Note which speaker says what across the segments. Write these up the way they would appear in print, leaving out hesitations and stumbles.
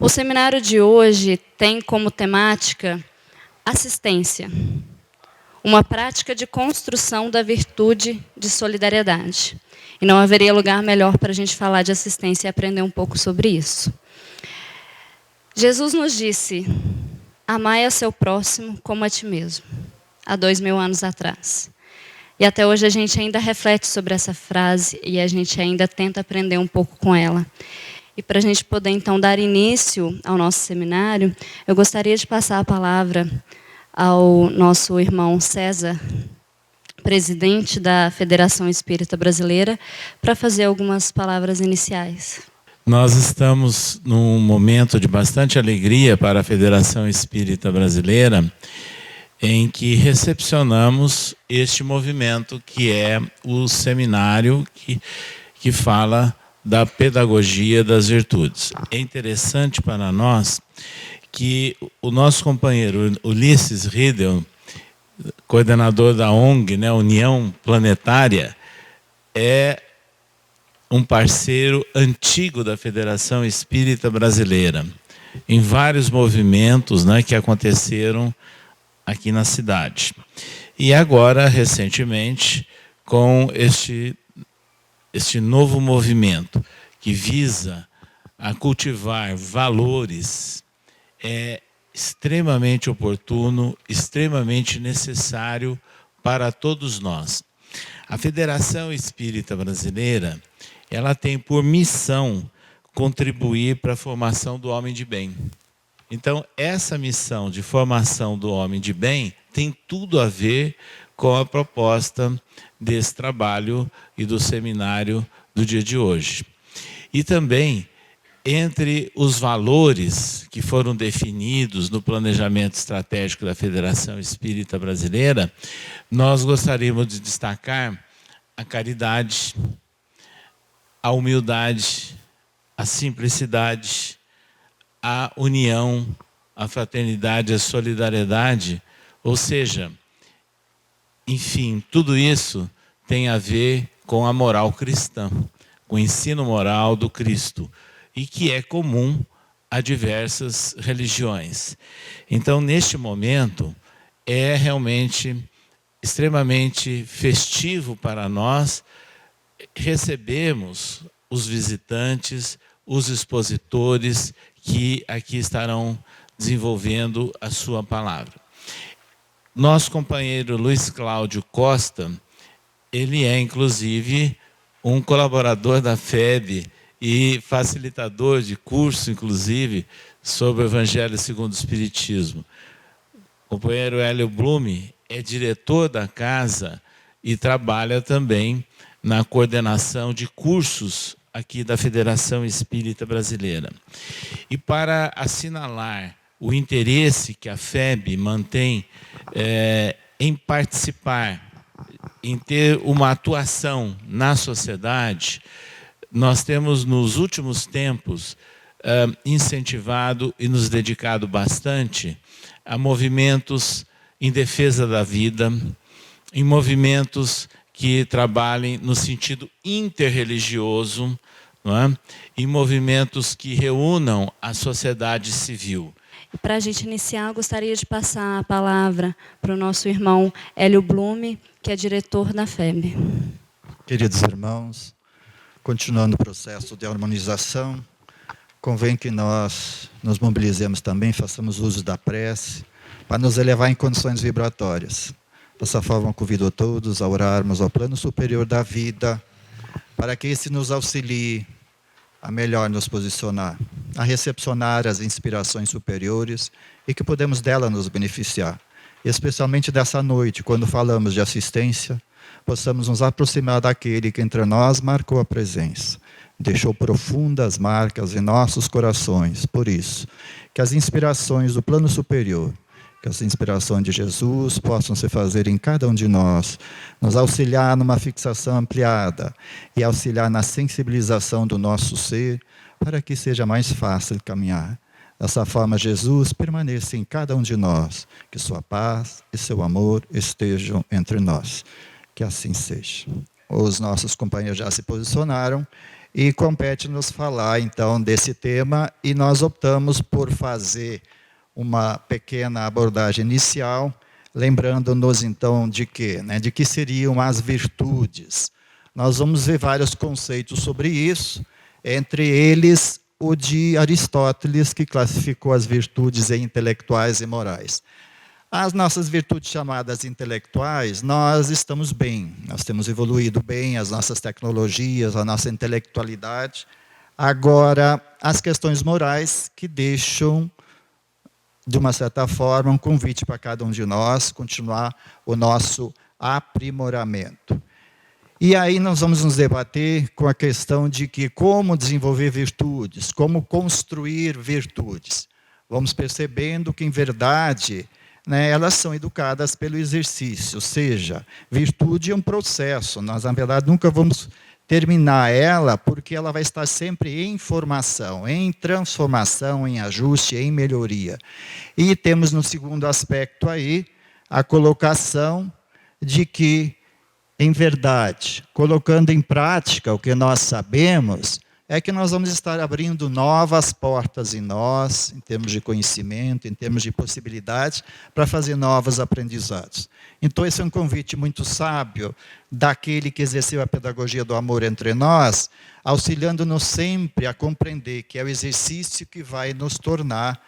Speaker 1: O seminário de hoje tem como temática assistência, uma prática de construção da virtude de solidariedade. E não haveria lugar melhor para a gente falar de assistência e aprender um pouco sobre isso. Jesus nos disse: amai a seu próximo como a ti mesmo, há 2000 anos atrás. E até hoje a gente ainda reflete sobre essa frase e a gente ainda tenta aprender um pouco com ela. E para a gente poder, então, dar início ao nosso seminário, eu gostaria de passar a palavra ao nosso irmão César, presidente da Federação Espírita Brasileira, para fazer algumas palavras iniciais.
Speaker 2: Nós estamos num momento de bastante alegria para a Federação Espírita Brasileira, em que recepcionamos este movimento que é o seminário que fala da pedagogia das virtudes. É interessante para nós que o nosso companheiro Ulisses Riedel, coordenador da ONG, União Planetária, é um parceiro antigo da Federação Espírita Brasileira, em vários movimentos que aconteceram aqui na cidade. E agora, recentemente, com este novo movimento que visa a cultivar valores, é extremamente oportuno, extremamente necessário para todos nós. A Federação Espírita Brasileira, ela tem por missão contribuir para a formação do homem de bem. Então, essa missão de formação do homem de bem tem tudo a ver com a proposta desse trabalho e do seminário do dia de hoje. E também, entre os valores que foram definidos no planejamento estratégico da Federação Espírita Brasileira, nós gostaríamos de destacar a caridade, a humildade, a simplicidade, a união, a fraternidade, a solidariedade, ou seja, enfim, tudo isso tem a ver com a moral cristã, com o ensino moral do Cristo, e que é comum a diversas religiões. Então, neste momento, é realmente extremamente festivo para nós recebermos os visitantes, os expositores que aqui estarão desenvolvendo a sua palavra. Nosso companheiro Luiz Cláudio Costa, ele é inclusive um colaborador da FEB e facilitador de curso, inclusive, sobre o Evangelho segundo o Espiritismo. O companheiro Hélio Blume é diretor da casa e trabalha também na coordenação de cursos aqui da Federação Espírita Brasileira. E para assinalar o interesse que a FEB mantém em participar, em ter uma atuação na sociedade, nós temos nos últimos tempos incentivado e nos dedicado bastante a movimentos em defesa da vida, em movimentos que trabalhem no sentido interreligioso, não é? Em movimentos que reúnam a sociedade civil.
Speaker 1: Para a gente iniciar, eu gostaria de passar a palavra para o nosso irmão Hélio Blume, que é diretor da FEB.
Speaker 3: Queridos irmãos, continuando o processo de harmonização, convém que nós nos mobilizemos também, façamos uso da prece, para nos elevar em condições vibratórias. Dessa forma, convido a todos a orarmos ao plano superior da vida, para que esse nos auxilie a melhor nos posicionar, a recepcionar as inspirações superiores e que podemos dela nos beneficiar. Especialmente dessa noite, quando falamos de assistência, possamos nos aproximar daquele que entre nós marcou a presença, deixou profundas marcas em nossos corações. Por isso, que as inspirações do plano superior, que as inspirações de Jesus possam se fazer em cada um de nós, nos auxiliar numa fixação ampliada e auxiliar na sensibilização do nosso ser, para que seja mais fácil caminhar. Dessa forma, Jesus permaneça em cada um de nós, que sua paz e seu amor estejam entre nós. Que assim seja. Os nossos companheiros já se posicionaram e compete-nos falar, então, desse tema, e nós optamos por fazer uma pequena abordagem inicial, lembrando-nos, então, de quê? De que seriam as virtudes. Nós vamos ver vários conceitos sobre isso, entre eles o de Aristóteles, que classificou as virtudes em intelectuais e morais. As nossas virtudes chamadas intelectuais, nós estamos bem, nós temos evoluído bem, as nossas tecnologias, a nossa intelectualidade. Agora, as questões morais que deixam, de uma certa forma, um convite para cada um de nós continuar o nosso aprimoramento. E aí nós vamos nos debater com a questão de que como desenvolver virtudes, como construir virtudes. Vamos percebendo que, em verdade, elas são educadas pelo exercício, ou seja, virtude é um processo. Nós, na verdade, nunca vamos terminar ela, porque ela vai estar sempre em formação, em transformação, em ajuste, em melhoria. E temos no segundo aspecto aí a colocação de que, em verdade, colocando em prática o que nós sabemos, é que nós vamos estar abrindo novas portas em nós, em termos de conhecimento, em termos de possibilidades, para fazer novos aprendizados. Então, esse é um convite muito sábio daquele que exerceu a pedagogia do amor entre nós, auxiliando-nos sempre a compreender que é o exercício que vai nos tornar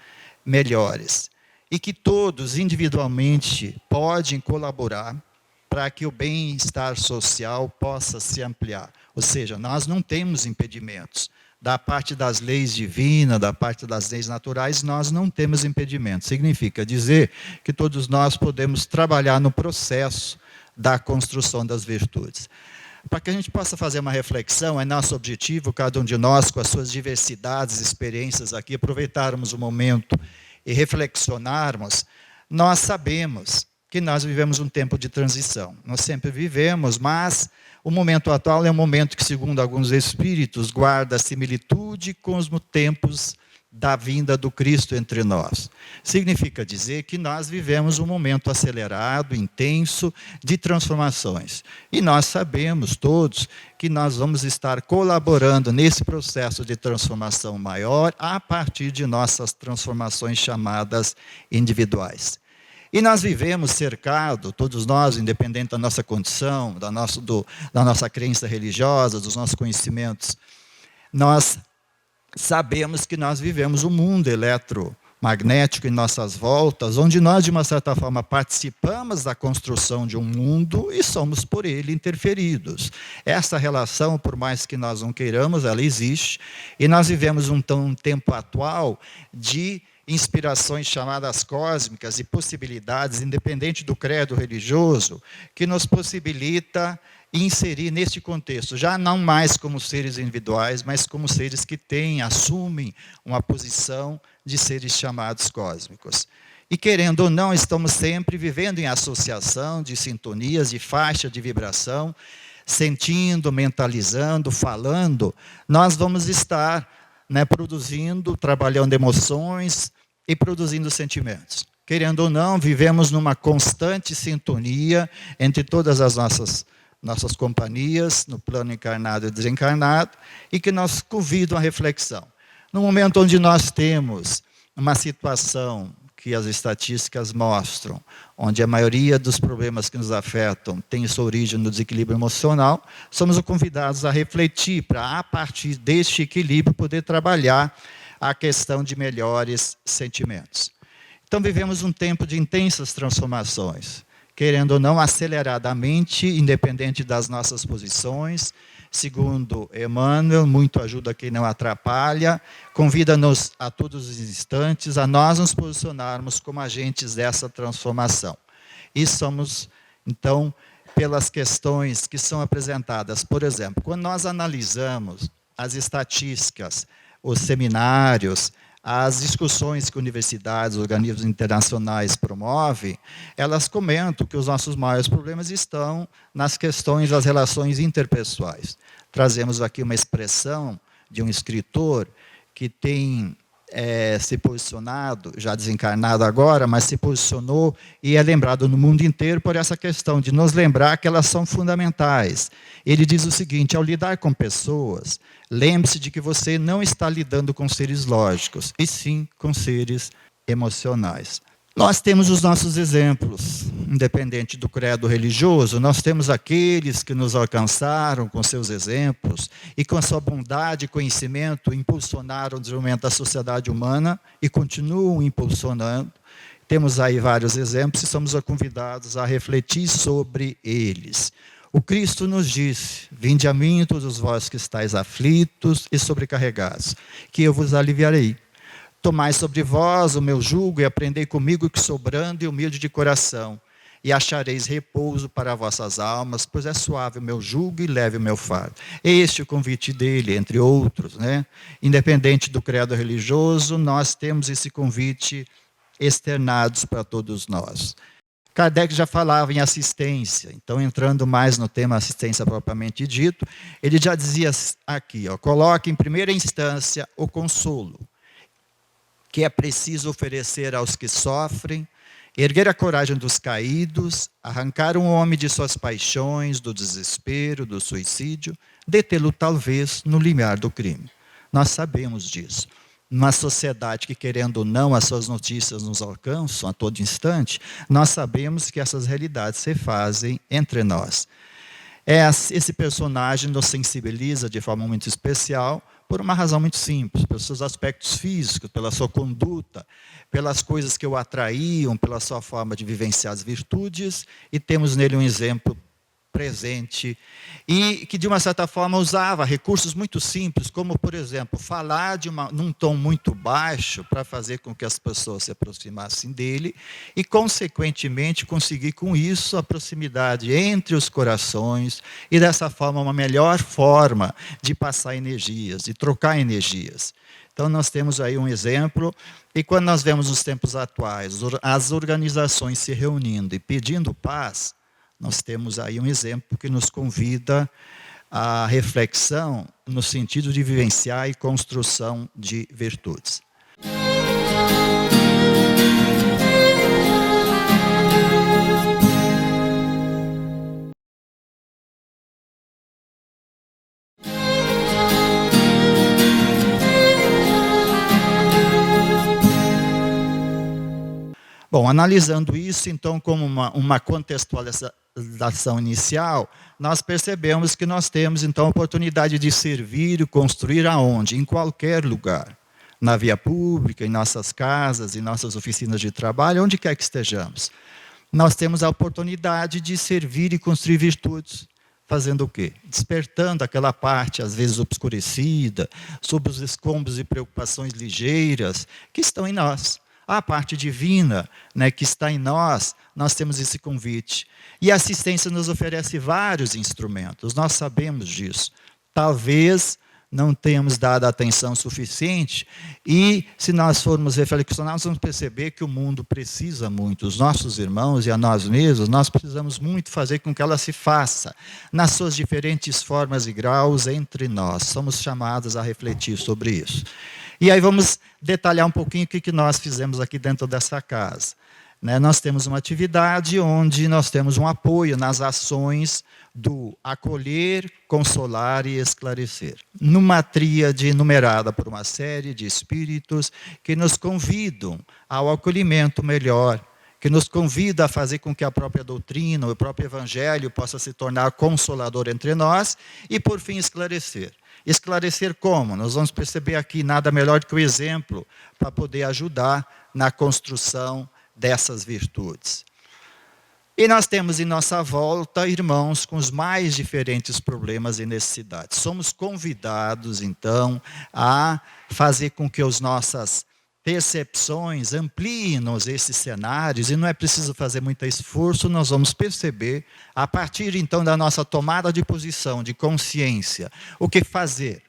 Speaker 3: melhores. E que todos, individualmente, podem colaborar para que o bem-estar social possa se ampliar. Ou seja, nós não temos impedimentos. Da parte das leis divinas, da parte das leis naturais, nós não temos impedimentos. Significa dizer que todos nós podemos trabalhar no processo da construção das virtudes. Para que a gente possa fazer uma reflexão, é nosso objetivo, cada um de nós, com as suas diversidades, experiências aqui, aproveitarmos o momento e reflexionarmos. Nós sabemos que nós vivemos um tempo de transição. Nós sempre vivemos, mas o momento atual é um momento que, segundo alguns espíritos, guarda similitude com os tempos da vinda do Cristo entre nós. Significa dizer que nós vivemos um momento acelerado, intenso, de transformações. E nós sabemos todos que nós vamos estar colaborando nesse processo de transformação maior a partir de nossas transformações chamadas individuais. E nós vivemos cercados, todos nós, independente da nossa condição, da nossa crença religiosa, dos nossos conhecimentos, nós sabemos que nós vivemos um mundo eletromagnético em nossas voltas, onde nós, de uma certa forma, participamos da construção de um mundo e somos por ele interferidos. Essa relação, por mais que nós não queiramos, ela existe, e nós vivemos um tempo atual de inspirações chamadas cósmicas e possibilidades, independente do credo religioso, que nos possibilita inserir neste contexto, já não mais como seres individuais, mas como seres que assumem uma posição de seres chamados cósmicos. E, querendo ou não, estamos sempre vivendo em associação de sintonias, de faixa de vibração, sentindo, mentalizando, falando. Nós vamos estar produzindo, trabalhando emoções e produzindo sentimentos. Querendo ou não, vivemos numa constante sintonia entre todas as nossas companhias, no plano encarnado e desencarnado, e que nos convidam à reflexão. No momento onde nós temos uma situação que as estatísticas mostram, onde a maioria dos problemas que nos afetam tem sua origem no desequilíbrio emocional, somos convidados a refletir para, a partir deste equilíbrio, poder trabalhar a questão de melhores sentimentos. Então, vivemos um tempo de intensas transformações, querendo ou não, aceleradamente, independente das nossas posições. Segundo Emmanuel, muito ajuda quem não atrapalha, convida-nos a todos os instantes a nós nos posicionarmos como agentes dessa transformação. E somos, então, pelas questões que são apresentadas. Por exemplo, quando nós analisamos as estatísticas, os seminários, as discussões que universidades, organismos internacionais promovem, elas comentam que os nossos maiores problemas estão nas questões das relações interpessoais. Trazemos aqui uma expressão de um escritor que tem se posicionado, já desencarnado agora, mas se posicionou e é lembrado no mundo inteiro por essa questão de nos lembrar que elas são fundamentais. Ele diz o seguinte: ao lidar com pessoas, lembre-se de que você não está lidando com seres lógicos, e sim com seres emocionais. Nós temos os nossos exemplos, independente do credo religioso, nós temos aqueles que nos alcançaram com seus exemplos e com a sua bondade e conhecimento impulsionaram o desenvolvimento da sociedade humana e continuam impulsionando. Temos aí vários exemplos e somos convidados a refletir sobre eles. O Cristo nos disse: vinde a mim todos vós que estáis aflitos e sobrecarregados, que eu vos aliviarei. Tomai sobre vós o meu jugo e aprendei comigo, que sou brando e humilde de coração, e achareis repouso para vossas almas, pois é suave o meu jugo e leve o meu fardo. Este é o convite dele, entre outros, né? Independente do credo religioso, nós temos esse convite externados para todos nós. Kardec já falava em assistência, então entrando mais no tema assistência propriamente dito, ele já dizia aqui, coloque em primeira instância o consolo, que é preciso oferecer aos que sofrem, erguer a coragem dos caídos, arrancar um homem de suas paixões, do desespero, do suicídio, detê-lo talvez no limiar do crime. Nós sabemos disso. Numa sociedade que, querendo ou não, as suas notícias nos alcançam a todo instante, nós sabemos que essas realidades se fazem entre nós. Esse personagem nos sensibiliza de forma muito especial, por uma razão muito simples, pelos seus aspectos físicos, pela sua conduta, pelas coisas que o atraíam, pela sua forma de vivenciar as virtudes, e temos nele um exemplo presente, e que de uma certa forma usava recursos muito simples, como por exemplo, falar num tom muito baixo para fazer com que as pessoas se aproximassem dele e consequentemente conseguir com isso a proximidade entre os corações e dessa forma uma melhor forma de passar energias, de trocar energias. Então nós temos aí um exemplo, e quando nós vemos nos tempos atuais as organizações se reunindo e pedindo paz, nós temos aí um exemplo que nos convida à reflexão no sentido de vivenciar e construção de virtudes. Bom, analisando isso, então, como uma contextualização inicial, nós percebemos que nós temos, então, a oportunidade de servir e construir aonde? Em qualquer lugar. Na via pública, em nossas casas, em nossas oficinas de trabalho, onde quer que estejamos. Nós temos a oportunidade de servir e construir virtudes. Fazendo o quê? Despertando aquela parte, às vezes obscurecida, sob os escombros e preocupações ligeiras que estão em nós. A parte divina, né, que está em nós, nós temos esse convite. E a assistência nos oferece vários instrumentos, nós sabemos disso. Talvez não tenhamos dado a atenção suficiente, e se nós formos reflexionar, nós vamos perceber que o mundo precisa muito, os nossos irmãos e a nós mesmos, nós precisamos muito fazer com que ela se faça, nas suas diferentes formas e graus entre nós. Somos chamados a refletir sobre isso. E aí vamos detalhar um pouquinho o que nós fizemos aqui dentro dessa casa. Nós temos uma atividade onde nós temos um apoio nas ações do acolher, consolar e esclarecer. Numa tríade numerada por uma série de espíritos que nos convidam ao acolhimento melhor, que nos convida a fazer com que a própria doutrina, o próprio evangelho possa se tornar consolador entre nós e, por fim, esclarecer. Esclarecer como? Nós vamos perceber aqui nada melhor do que o exemplo para poder ajudar na construção dessas virtudes. E nós temos em nossa volta irmãos com os mais diferentes problemas e necessidades. Somos convidados, então, a fazer com que as nossas percepções ampliem-nos esses cenários, e não é preciso fazer muito esforço, nós vamos perceber, a partir então da nossa tomada de posição, de consciência, o que fazer,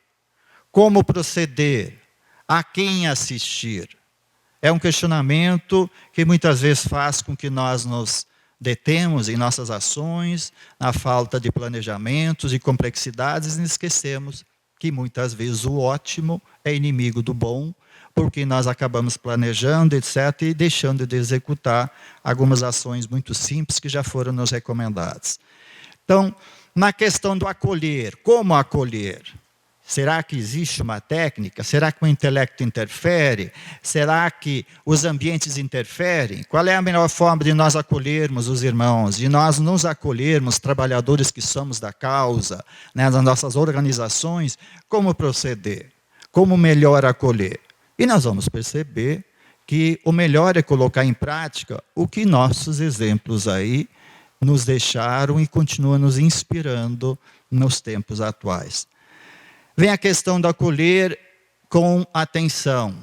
Speaker 3: como proceder, a quem assistir. É um questionamento que muitas vezes faz com que nós nos detemos em nossas ações, na falta de planejamentos e complexidades, e esquecemos que muitas vezes o ótimo é inimigo do bom, porque nós acabamos planejando, etc., e deixando de executar algumas ações muito simples que já foram nos recomendadas. Então, na questão do acolher, como acolher? Será que existe uma técnica? Será que o intelecto interfere? Será que os ambientes interferem? Qual é a melhor forma de nós acolhermos os irmãos, de nós nos acolhermos, trabalhadores que somos da causa, né, das nossas organizações? Como proceder? Como melhor acolher? E nós vamos perceber que o melhor é colocar em prática o que nossos exemplos aí nos deixaram e continuam nos inspirando nos tempos atuais. Vem a questão do acolher com atenção.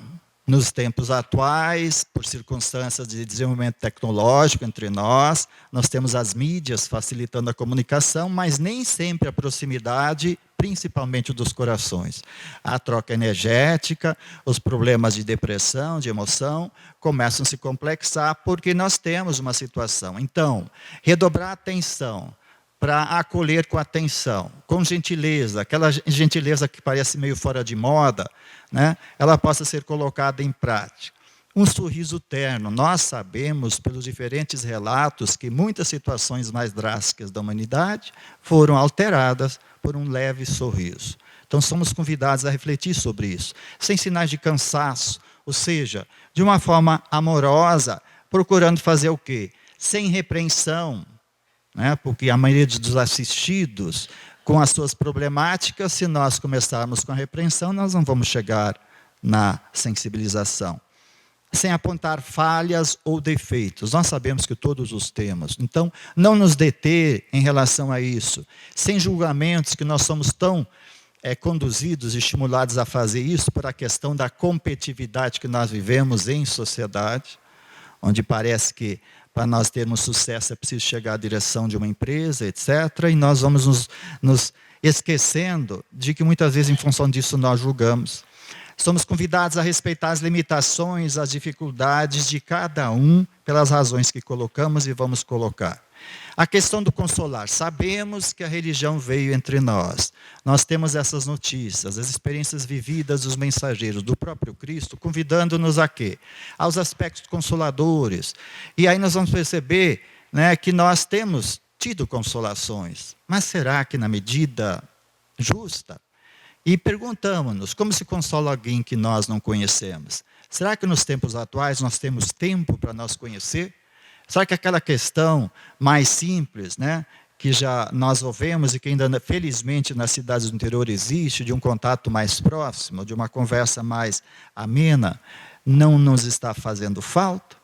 Speaker 3: Nos tempos atuais, por circunstâncias de desenvolvimento tecnológico entre nós temos as mídias facilitando a comunicação, mas nem sempre a proximidade, principalmente dos corações. A troca energética, os problemas de depressão, de emoção, começam a se complexar porque nós temos uma situação. Então, redobrar a atenção, para acolher com atenção, com gentileza, aquela gentileza que parece meio fora de moda, né, ela possa ser colocada em prática. Um sorriso terno. Nós sabemos, pelos diferentes relatos, que muitas situações mais drásticas da humanidade foram alteradas por um leve sorriso. Então, somos convidados a refletir sobre isso, sem sinais de cansaço, ou seja, de uma forma amorosa, procurando fazer o quê? Sem repreensão, porque a maioria dos assistidos, com as suas problemáticas, se nós começarmos com a repreensão, nós não vamos chegar na sensibilização. Sem apontar falhas ou defeitos. Nós sabemos que todos os temos. Então, não nos deter em relação a isso. Sem julgamentos, que nós somos tão conduzidos, estimulados a fazer isso por a questão da competitividade que nós vivemos em sociedade, onde parece que para nós termos sucesso é preciso chegar à direção de uma empresa, etc. E nós vamos nos esquecendo de que muitas vezes, em função disso, nós julgamos. Somos convidados a respeitar as limitações, as dificuldades de cada um, pelas razões que colocamos e vamos colocar. A questão do consolar. Sabemos que a religião veio entre nós. Nós temos essas notícias, as experiências vividas dos mensageiros, do próprio Cristo, convidando-nos a quê? Aos aspectos consoladores. E aí nós vamos perceber, né, que nós temos tido consolações. Mas será que na medida justa? E perguntamos-nos, como se consola alguém que nós não conhecemos? Será que nos tempos atuais nós temos tempo para nós conhecer? Será que aquela questão mais simples, né, que já nós ouvemos e que ainda, felizmente, nas cidades do interior existe, de um contato mais próximo, de uma conversa mais amena, não nos está fazendo falta?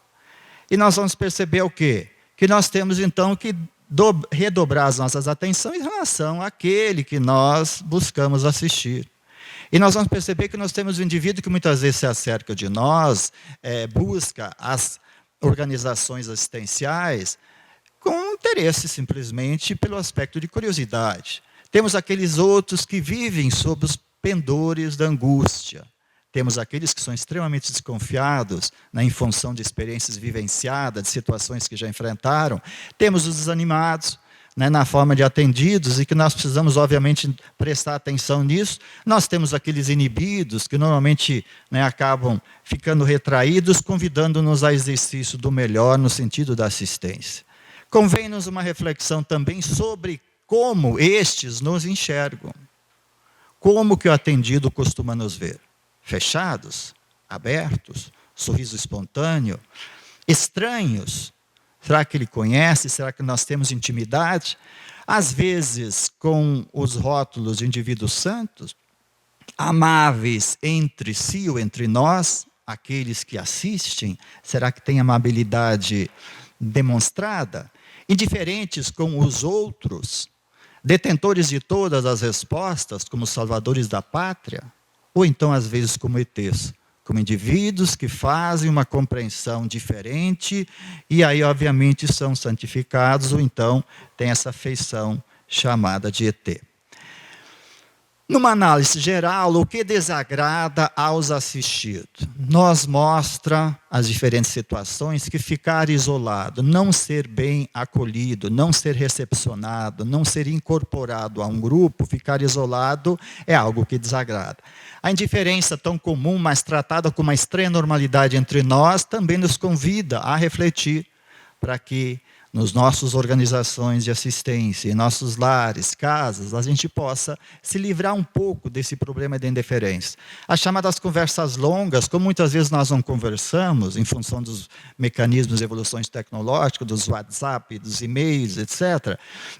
Speaker 3: E nós vamos perceber o quê? Que nós temos, então, que redobrar as nossas atenções em relação àquele que nós buscamos assistir. E nós vamos perceber que nós temos um indivíduo que muitas vezes se acerca de nós, busca as organizações assistenciais com interesse simplesmente pelo aspecto de curiosidade. Temos aqueles outros que vivem sob os pendores da angústia. Temos aqueles que são extremamente desconfiados, em função de experiências vivenciadas, de situações que já enfrentaram. Temos os desanimados, na forma de atendidos, e que nós precisamos, obviamente, prestar atenção nisso. Nós temos aqueles inibidos, que normalmente acabam ficando retraídos, convidando-nos a exercício do melhor no sentido da assistência. Convém-nos uma reflexão também sobre como estes nos enxergam. Como que o atendido costuma nos ver? Fechados? Abertos? Sorriso espontâneo? Estranhos? Será que ele conhece? Será que nós temos intimidade? Às vezes, com os rótulos de indivíduos santos, amáveis entre si ou entre nós, aqueles que assistem, será que tem amabilidade demonstrada? Indiferentes com os outros, detentores de todas as respostas, como salvadores da pátria, ou então, às vezes, como ETs, como indivíduos que fazem uma compreensão diferente e aí, obviamente, são santificados ou então têm essa feição chamada de ET. Numa análise geral, o que desagrada aos assistidos? Nos mostra as diferentes situações que ficar isolado, não ser bem acolhido, não ser recepcionado, não ser incorporado a um grupo, ficar isolado é algo que desagrada. A indiferença tão comum, mas tratada com uma estranha normalidade entre nós, também nos convida a refletir para que nas nossas organizações de assistência, em nossos lares, casas, a gente possa se livrar um pouco desse problema de indiferença. As chamadas conversas longas, como muitas vezes nós não conversamos, em função dos mecanismos de evolução tecnológica, dos WhatsApp, dos e-mails, etc.,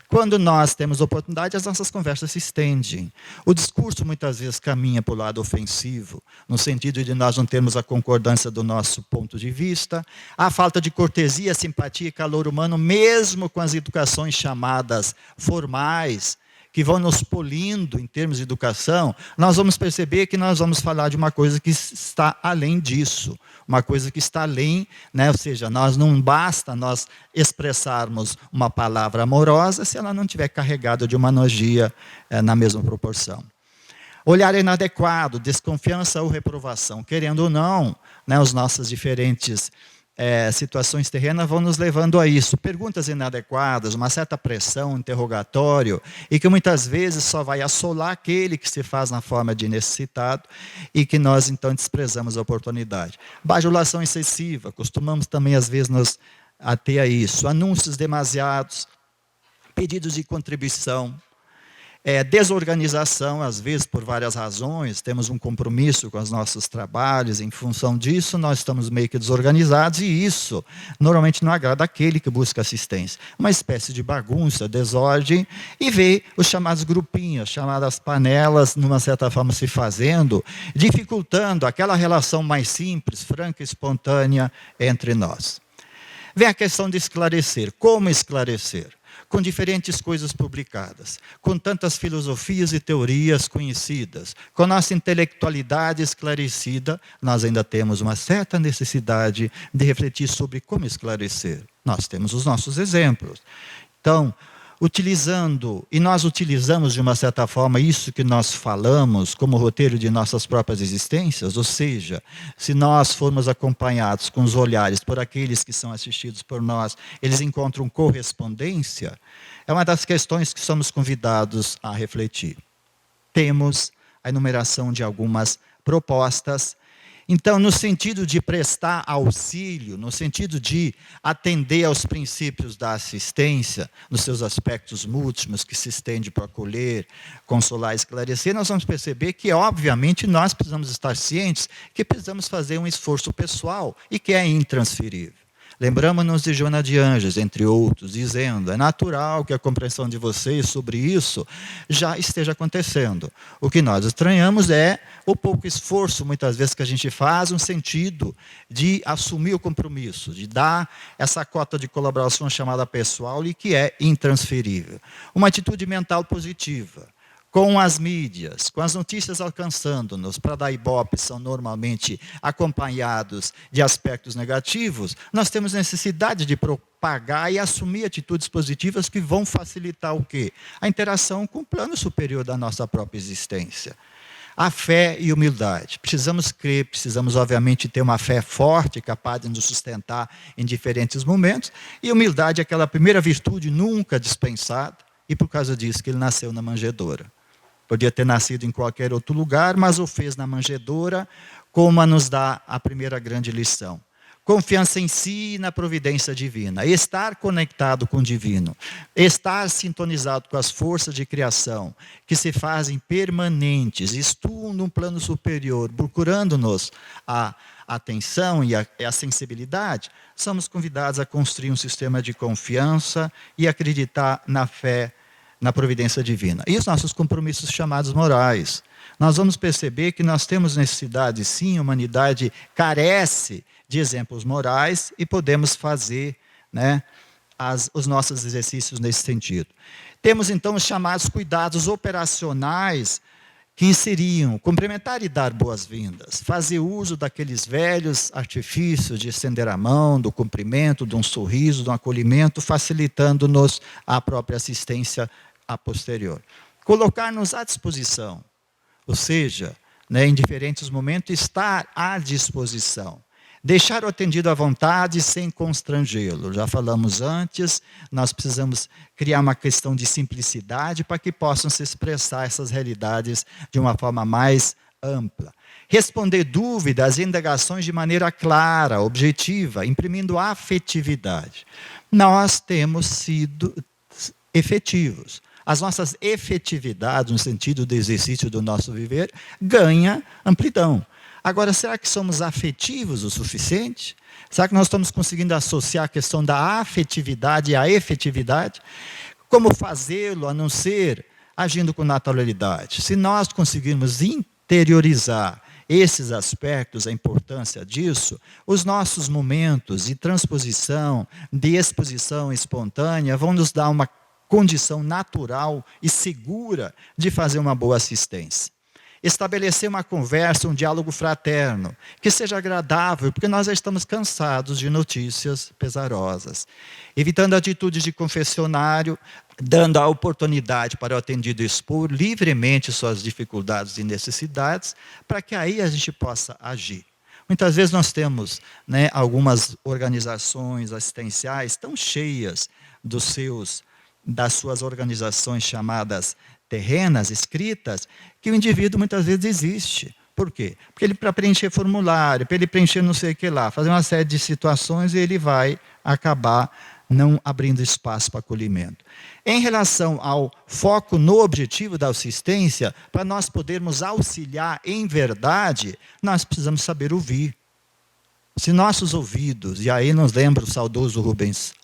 Speaker 3: quando nós temos oportunidade, as nossas conversas se estendem. O discurso muitas vezes caminha para o lado ofensivo, no sentido de nós não termos a concordância do nosso ponto de vista, a falta de cortesia, simpatia e calor humano, mesmo com as educações chamadas formais, que vão nos polindo em termos de educação, nós vamos perceber que nós vamos falar de uma coisa que está além disso, uma coisa que está além, né? Ou seja, não basta nós expressarmos uma palavra amorosa se ela não estiver carregada de uma nogia na mesma proporção. Olhar inadequado, desconfiança ou reprovação, querendo ou não, né, os nossos diferentes situações terrenas vão nos levando a isso. Perguntas inadequadas, uma certa pressão, interrogatório, e que muitas vezes só vai assolar aquele que se faz na forma de necessitado e que nós então desprezamos a oportunidade. Bajulação excessiva, costumamos também às vezes nos ater a isso. Anúncios demasiados, pedidos de contribuição, desorganização, às vezes por várias razões, temos um compromisso com os nossos trabalhos, em função disso nós estamos meio que desorganizados e isso normalmente não agrada aquele que busca assistência. Uma espécie de bagunça, desordem e vê os chamados grupinhos, chamadas panelas, numa certa forma se fazendo, dificultando aquela relação mais simples, franca e espontânea entre nós. Vem a questão de esclarecer. Como esclarecer? Com diferentes coisas publicadas, com tantas filosofias e teorias conhecidas, com nossa intelectualidade esclarecida, nós ainda temos uma certa necessidade de refletir sobre como esclarecer. Nós temos os nossos exemplos. Então, nós utilizamos de uma certa forma isso que nós falamos como roteiro de nossas próprias existências, ou seja, se nós formos acompanhados com os olhares por aqueles que são assistidos por nós, eles encontram correspondência, é uma das questões que somos convidados a refletir. Temos a enumeração de algumas propostas. Então, no sentido de prestar auxílio, no sentido de atender aos princípios da assistência, nos seus aspectos múltiplos, que se estende para acolher, consolar, esclarecer, nós vamos perceber que, obviamente, nós precisamos estar cientes que precisamos fazer um esforço pessoal e que é intransferível. Lembramos-nos de Joana de Ângeles, entre outros, dizendo: é natural que a compreensão de vocês sobre isso já esteja acontecendo. O que nós estranhamos é o pouco esforço, muitas vezes, que a gente faz no sentido de assumir o compromisso, de dar essa cota de colaboração chamada pessoal e que é intransferível. Uma atitude mental positiva. Com as mídias, com as notícias alcançando-nos, para dar ibope, são normalmente acompanhados de aspectos negativos, nós temos necessidade de propagar e assumir atitudes positivas que vão facilitar o quê? A interação com o plano superior da nossa própria existência. A fé e humildade. Precisamos crer, precisamos, obviamente, ter uma fé forte, capaz de nos sustentar em diferentes momentos, e humildade é aquela primeira virtude nunca dispensada, e por causa disso que ele nasceu na manjedoura. Podia ter nascido em qualquer outro lugar, mas o fez na manjedoura, como a nos dá a primeira grande lição. Confiança em si e na providência divina. Estar conectado com o divino. Estar sintonizado com as forças de criação, que se fazem permanentes, estão num plano superior, procurando-nos a atenção e a sensibilidade. Somos convidados a construir um sistema de confiança e acreditar na fé, na providência divina. E os nossos compromissos chamados morais. Nós vamos perceber que nós temos necessidade, sim, a humanidade carece de exemplos morais e podemos fazer, né, os nossos exercícios nesse sentido. Temos, então, os chamados cuidados operacionais, que seriam cumprimentar e dar boas-vindas, fazer uso daqueles velhos artifícios de estender a mão, do cumprimento, de um sorriso, de um acolhimento, facilitando-nos a própria assistência a posterior. Colocar-nos à disposição, Ou seja, né, em diferentes momentos, estar à disposição. Deixar o atendido à vontade sem constrangê-lo. Já falamos antes, nós precisamos criar uma questão de simplicidade para que possam se expressar essas realidades de uma forma mais ampla. Responder dúvidas e indagações de maneira clara, objetiva, imprimindo afetividade. Nós temos sido efetivos. As nossas efetividades, no sentido do exercício do nosso viver, ganha amplidão. Agora, será que somos afetivos o suficiente? Será que nós estamos conseguindo associar a questão da afetividade à efetividade? Como fazê-lo, a não ser agindo com naturalidade? Se nós conseguirmos interiorizar esses aspectos, a importância disso, os nossos momentos de transposição, de exposição espontânea, vão nos dar uma condição natural e segura de fazer uma boa assistência. Estabelecer uma conversa, um diálogo fraterno, que seja agradável, porque nós já estamos cansados de notícias pesarosas. Evitando atitudes de confessionário, dando a oportunidade para o atendido expor livremente suas dificuldades e necessidades, para que aí a gente possa agir. Muitas vezes nós temos, né, algumas organizações assistenciais tão cheias das suas organizações chamadas terrenas, escritas, que o indivíduo muitas vezes desiste. Por quê? Porque ele, para preencher formulário, para ele preencher não sei o que lá, fazer uma série de situações, ele vai acabar não abrindo espaço para acolhimento. Em relação ao foco no objetivo da assistência, para nós podermos auxiliar em verdade, nós precisamos saber ouvir. Se nossos ouvidos, e aí nos lembra o saudoso Rubens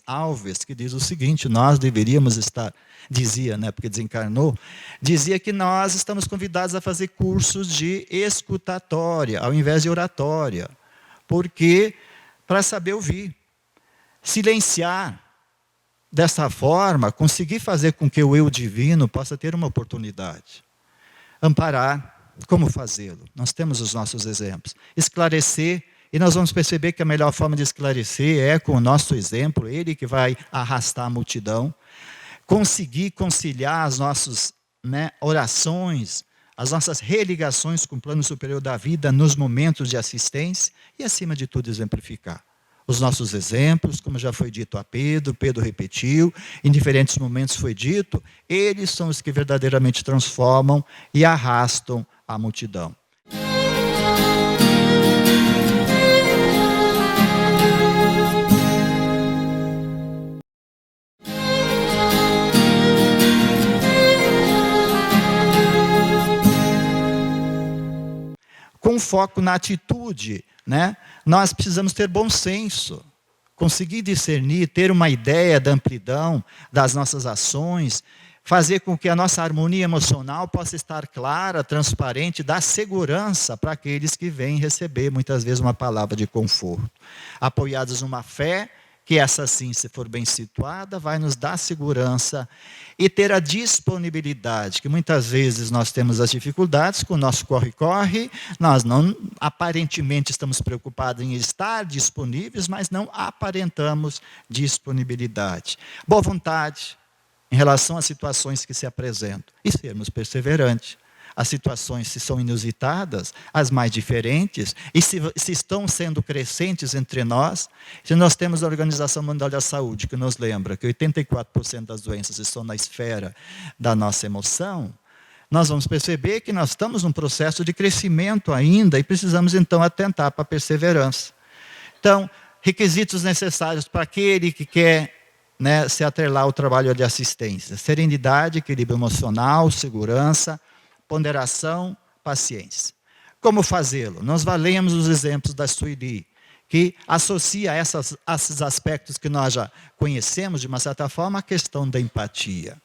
Speaker 3: Alves, que diz o seguinte, nós deveríamos estar, dizia, né, porque desencarnou, dizia que nós estamos convidados a fazer cursos de escutatória, ao invés de oratória, porque para saber ouvir, silenciar, dessa forma, conseguir fazer com que o eu divino possa ter uma oportunidade, amparar. Como fazê-lo? Nós temos os nossos exemplos. Esclarecer, e nós vamos perceber que a melhor forma de esclarecer é com o nosso exemplo, ele que vai arrastar a multidão. Conseguir conciliar as nossas, né, orações, as nossas religações com o plano superior da vida nos momentos de assistência e, acima de tudo, exemplificar. Os nossos exemplos, como já foi dito a Pedro repetiu, em diferentes momentos foi dito, eles são os que verdadeiramente transformam e arrastam a multidão. Com foco na atitude, né? Nós precisamos ter bom senso, conseguir discernir, ter uma ideia da amplidão das nossas ações, fazer com que a nossa harmonia emocional possa estar clara, transparente, dar segurança para aqueles que vêm receber, muitas vezes, uma palavra de conforto. Apoiados numa fé, que essa sim, se for bem situada, vai nos dar segurança e ter a disponibilidade, que muitas vezes nós temos as dificuldades com o nosso corre-corre, nós não aparentemente estamos preocupados em estar disponíveis, mas não aparentamos disponibilidade. Boa vontade em relação às situações que se apresentam e sermos perseverantes. As situações, se são inusitadas, as mais diferentes, e se estão sendo crescentes entre nós, se nós temos a Organização Mundial da Saúde, que nos lembra que 84% das doenças estão na esfera da nossa emoção, nós vamos perceber que nós estamos num processo de crescimento ainda e precisamos, então, atentar para a perseverança. Então, requisitos necessários para aquele que quer, né, se atrelar ao trabalho de assistência: serenidade, equilíbrio emocional, segurança, ponderação, paciência. Como fazê-lo? Nós valemos os exemplos da Sueli, que associa esses aspectos que nós já conhecemos, de uma certa forma, a questão da empatia.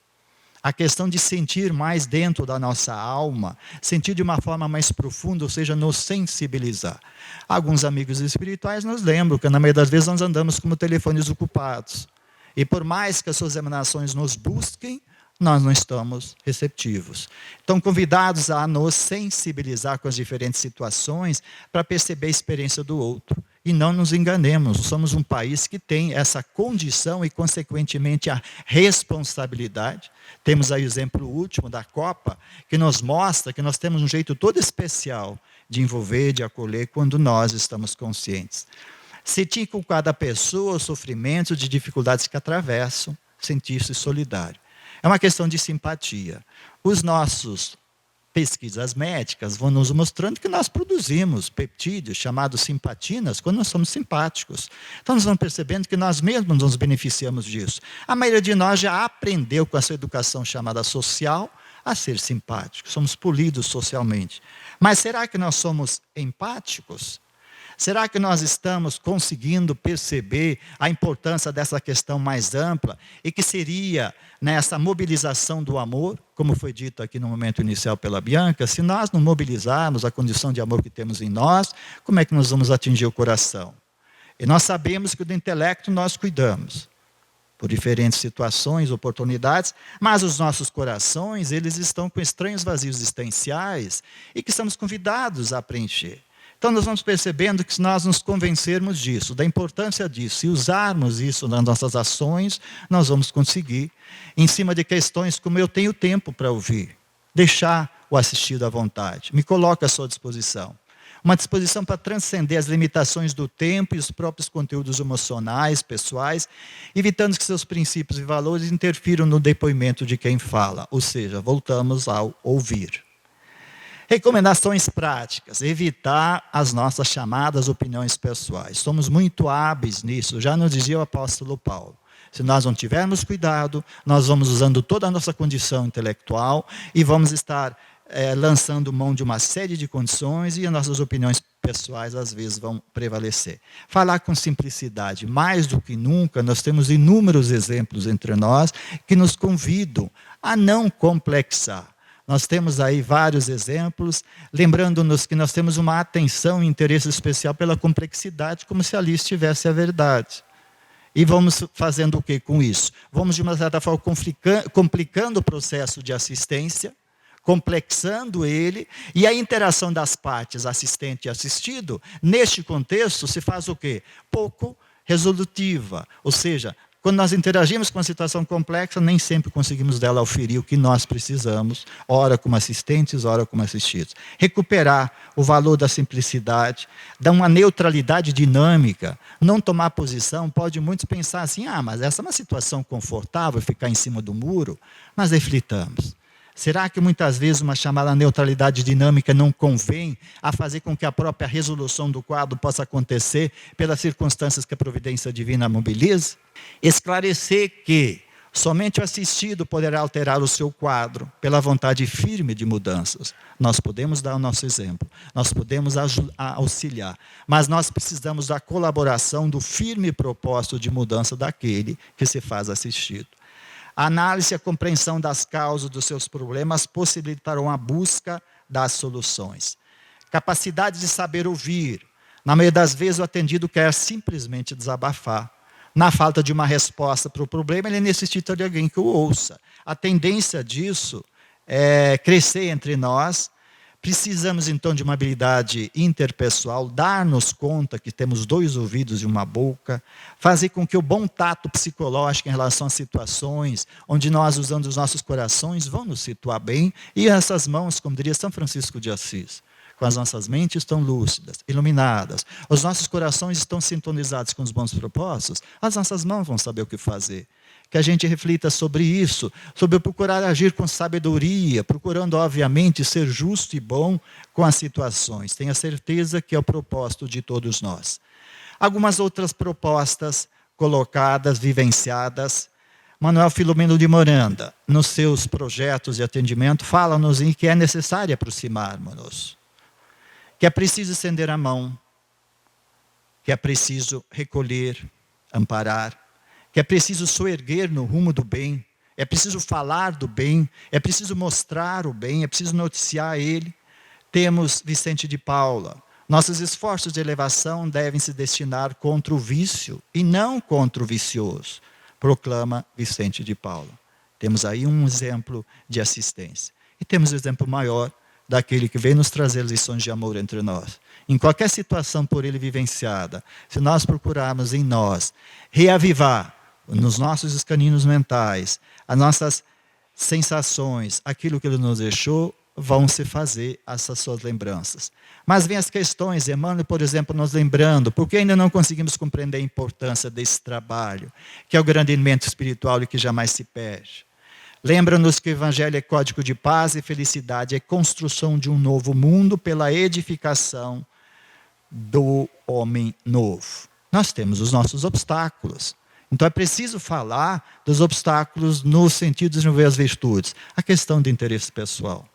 Speaker 3: A questão de sentir mais dentro da nossa alma, sentir de uma forma mais profunda, ou seja, nos sensibilizar. Alguns amigos espirituais nos lembram que, na maioria das vezes, nós andamos como telefones ocupados. E por mais que as suas emanações nos busquem, nós não estamos receptivos. Então, convidados a nos sensibilizar com as diferentes situações para perceber a experiência do outro E não nos enganemos, somos um país que tem essa condição e, consequentemente, a responsabilidade. Temos aí o exemplo último da Copa, que nos mostra que nós temos um jeito todo especial de envolver, de acolher, quando nós estamos conscientes. Sentir com cada pessoa o sofrimento de dificuldades que atravessam, sentir-se solidário. É uma questão de simpatia. Os nossos pesquisas médicas vão nos mostrando que nós produzimos peptídeos chamados simpatinas quando nós somos simpáticos. Então nós vamos percebendo que nós mesmos nos beneficiamos disso. A maioria de nós já aprendeu com essa educação chamada social a ser simpático. Somos polidos socialmente. Mas será que nós somos empáticos? Será que nós estamos conseguindo perceber a importância dessa questão mais ampla e que seria nessa mobilização do amor, como foi dito aqui no momento inicial pela Bianca, se nós não mobilizarmos a condição de amor que temos em nós, como é que nós vamos atingir o coração? E nós sabemos que do intelecto nós cuidamos, por diferentes situações, oportunidades, mas os nossos corações, eles estão com estranhos vazios existenciais e que estamos convidados a preencher. Então nós vamos percebendo que se nós nos convencermos disso, da importância disso, e usarmos isso nas nossas ações, nós vamos conseguir, em cima de questões como eu tenho tempo para ouvir, deixar o assistido à vontade, me coloco à sua disposição. Uma disposição para transcender as limitações do tempo e os próprios conteúdos emocionais, pessoais, evitando que seus princípios e valores interfiram no depoimento de quem fala, ou seja, voltamos ao ouvir. Recomendações práticas, evitar as nossas chamadas opiniões pessoais. Somos muito hábeis nisso, já nos dizia o apóstolo Paulo. Se nós não tivermos cuidado, nós vamos usando toda a nossa condição intelectual e vamos estar lançando mão de uma série de condições e as nossas opiniões pessoais às vezes vão prevalecer. Falar com simplicidade, mais do que nunca, nós temos inúmeros exemplos entre nós que nos convidam a não complexar. Nós temos aí vários exemplos, lembrando-nos que nós temos uma atenção e interesse especial pela complexidade, como se ali estivesse a verdade. E vamos fazendo o que com isso? Vamos, de uma certa forma, complicando o processo de assistência, complexando ele, e a interação das partes, assistente e assistido, neste contexto, se faz o quê? Pouco resolutiva, ou seja, quando nós interagimos com uma situação complexa, nem sempre conseguimos dela oferir o que nós precisamos, ora como assistentes, ora como assistidos. Recuperar o valor da simplicidade, dar uma neutralidade dinâmica, não tomar posição. Pode muitos pensar assim, mas essa é uma situação confortável, ficar em cima do muro, mas reflitamos. Será que muitas vezes uma chamada neutralidade dinâmica não convém a fazer com que a própria resolução do quadro possa acontecer pelas circunstâncias que a providência divina mobiliza? Esclarecer que somente o assistido poderá alterar o seu quadro pela vontade firme de mudanças. Nós podemos dar o nosso exemplo, nós podemos auxiliar, mas nós precisamos da colaboração do firme propósito de mudança daquele que se faz assistido. A análise e a compreensão das causas dos seus problemas possibilitarão a busca das soluções. Capacidade de saber ouvir. Na maioria das vezes o atendido quer simplesmente desabafar. Na falta de uma resposta para o problema, ele necessita de alguém que o ouça. A tendência disso é crescer entre nós. Precisamos, então, de uma habilidade interpessoal, dar-nos conta que temos 2 ouvidos e uma boca, fazer com que o bom tato psicológico em relação a situações onde nós, usando os nossos corações, vamos nos situar bem, e essas mãos, como diria São Francisco de Assis, com as nossas mentes estão lúcidas, iluminadas, os nossos corações estão sintonizados com os bons propósitos, as nossas mãos vão saber o que fazer. Que a gente reflita sobre isso, sobre procurar agir com sabedoria, procurando, obviamente, ser justo e bom com as situações. Tenha certeza que é o propósito de todos nós. Algumas outras propostas colocadas, vivenciadas. Manuel Filomeno de Miranda, nos seus projetos de atendimento, fala-nos em que é necessário aproximarmos-nos, que é preciso estender a mão, que é preciso recolher, amparar, que é preciso soerguer no rumo do bem, é preciso falar do bem, é preciso mostrar o bem, é preciso noticiar ele. Temos Vicente de Paula. Nossos esforços de elevação devem se destinar contra o vício e não contra o vicioso, proclama Vicente de Paula. Temos aí um exemplo de assistência. E temos um exemplo maior, daquele que veio nos trazer lições de amor entre nós. Em qualquer situação por ele vivenciada, se nós procurarmos em nós reavivar nos nossos escaninhos mentais as nossas sensações, aquilo que ele nos deixou, vão se fazer essas suas lembranças. Mas vem as questões, Emmanuel, por exemplo, nos lembrando, porque ainda não conseguimos compreender a importância desse trabalho, que é o grande alimento espiritual e que jamais se perde. Lembra-nos que o Evangelho é código de paz e felicidade, é construção de um novo mundo pela edificação do homem novo. Nós temos os nossos obstáculos. Então é preciso falar dos obstáculos no sentido de desenvolver as virtudes. A questão de interesse pessoal.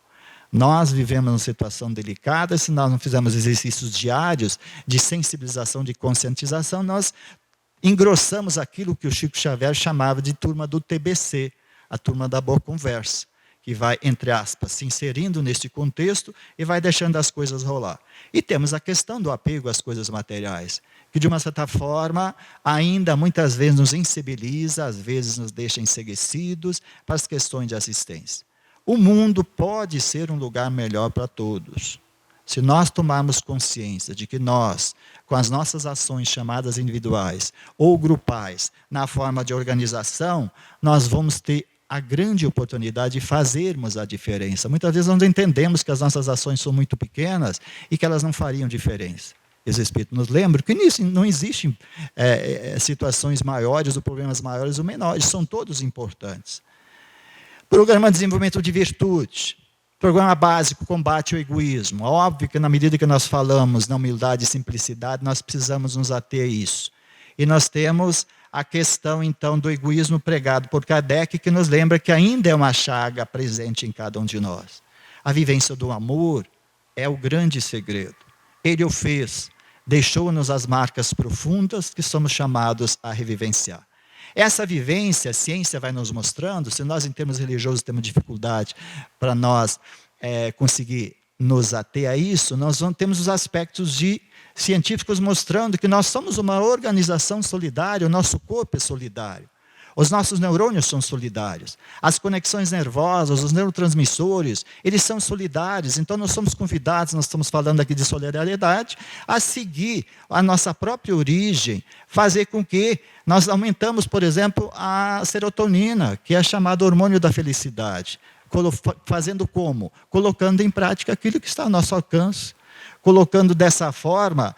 Speaker 3: Nós vivemos numa situação delicada, se nós não fizermos exercícios diários de sensibilização, de conscientização, nós engrossamos aquilo que o Chico Xavier chamava de turma do TBC, a turma da boa conversa, que vai, entre aspas, se inserindo neste contexto e vai deixando as coisas rolar. E temos a questão do apego às coisas materiais, que de uma certa forma ainda muitas vezes nos insensibiliza, às vezes nos deixa enceguecidos para as questões de assistência. O mundo pode ser um lugar melhor para todos. Se nós tomarmos consciência de que nós, com as nossas ações chamadas individuais ou grupais, na forma de organização, nós vamos ter a grande oportunidade de fazermos a diferença. Muitas vezes nós entendemos que as nossas ações são muito pequenas e que elas não fariam diferença. Esse Espírito nos lembra que nisso não existem situações maiores ou problemas maiores ou menores, são todos importantes. Programa de desenvolvimento de virtude. Programa básico, combate ao egoísmo. Óbvio que na medida que nós falamos na humildade e simplicidade, nós precisamos nos ater a isso. E nós temos a questão, então, do egoísmo pregado por Kardec, que nos lembra que ainda é uma chaga presente em cada um de nós. A vivência do amor é o grande segredo. Ele o fez, deixou-nos as marcas profundas que somos chamados a revivenciar. Essa vivência, a ciência vai nos mostrando, se nós em termos religiosos temos dificuldade para nós conseguir nos ater a isso, nós temos os aspectos científicos mostrando que nós somos uma organização solidária, o nosso corpo é solidário. Os nossos neurônios são solidários. As conexões nervosas, os neurotransmissores, eles são solidários. Então nós somos convidados, nós estamos falando aqui de solidariedade, a seguir a nossa própria origem, fazer com que nós aumentamos, por exemplo, a serotonina, que é chamado hormônio da felicidade. Fazendo como? Colocando em prática aquilo que está ao nosso alcance. Colocando dessa forma,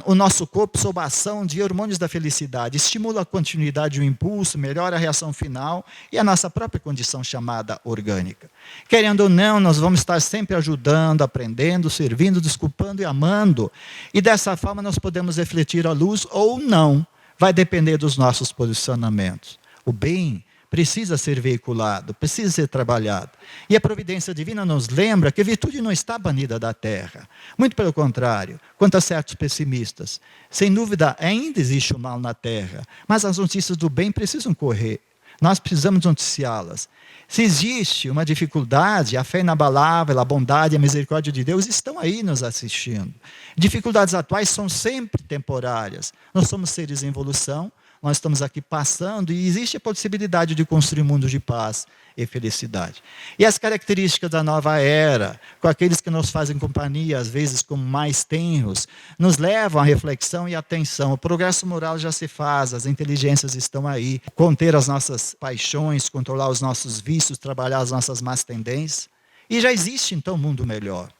Speaker 3: o nosso corpo sob a ação de hormônios da felicidade. Estimula a continuidade e o impulso, melhora a reação final e a nossa própria condição chamada orgânica. Querendo ou não, nós vamos estar sempre ajudando, aprendendo, servindo, desculpando e amando. E dessa forma nós podemos refletir a luz ou não. Vai depender dos nossos posicionamentos. O bem precisa ser veiculado, precisa ser trabalhado. E a providência divina nos lembra que a virtude não está banida da terra. Muito pelo contrário, quanto a certos pessimistas. Sem dúvida, ainda existe o mal na terra, mas as notícias do bem precisam correr. Nós precisamos noticiá-las. Se existe uma dificuldade, a fé inabalável, a bondade e a misericórdia de Deus estão aí nos assistindo. Dificuldades atuais são sempre temporárias. Nós somos seres em evolução, nós estamos aqui passando e existe a possibilidade de construir um mundo de paz e felicidade. E as características da nova era, com aqueles que nos fazem companhia, às vezes como mais tenros, nos levam à reflexão e atenção. O progresso moral já se faz, as inteligências estão aí. Conter as nossas paixões, controlar os nossos vícios, trabalhar as nossas más tendências. E já existe então um mundo melhor.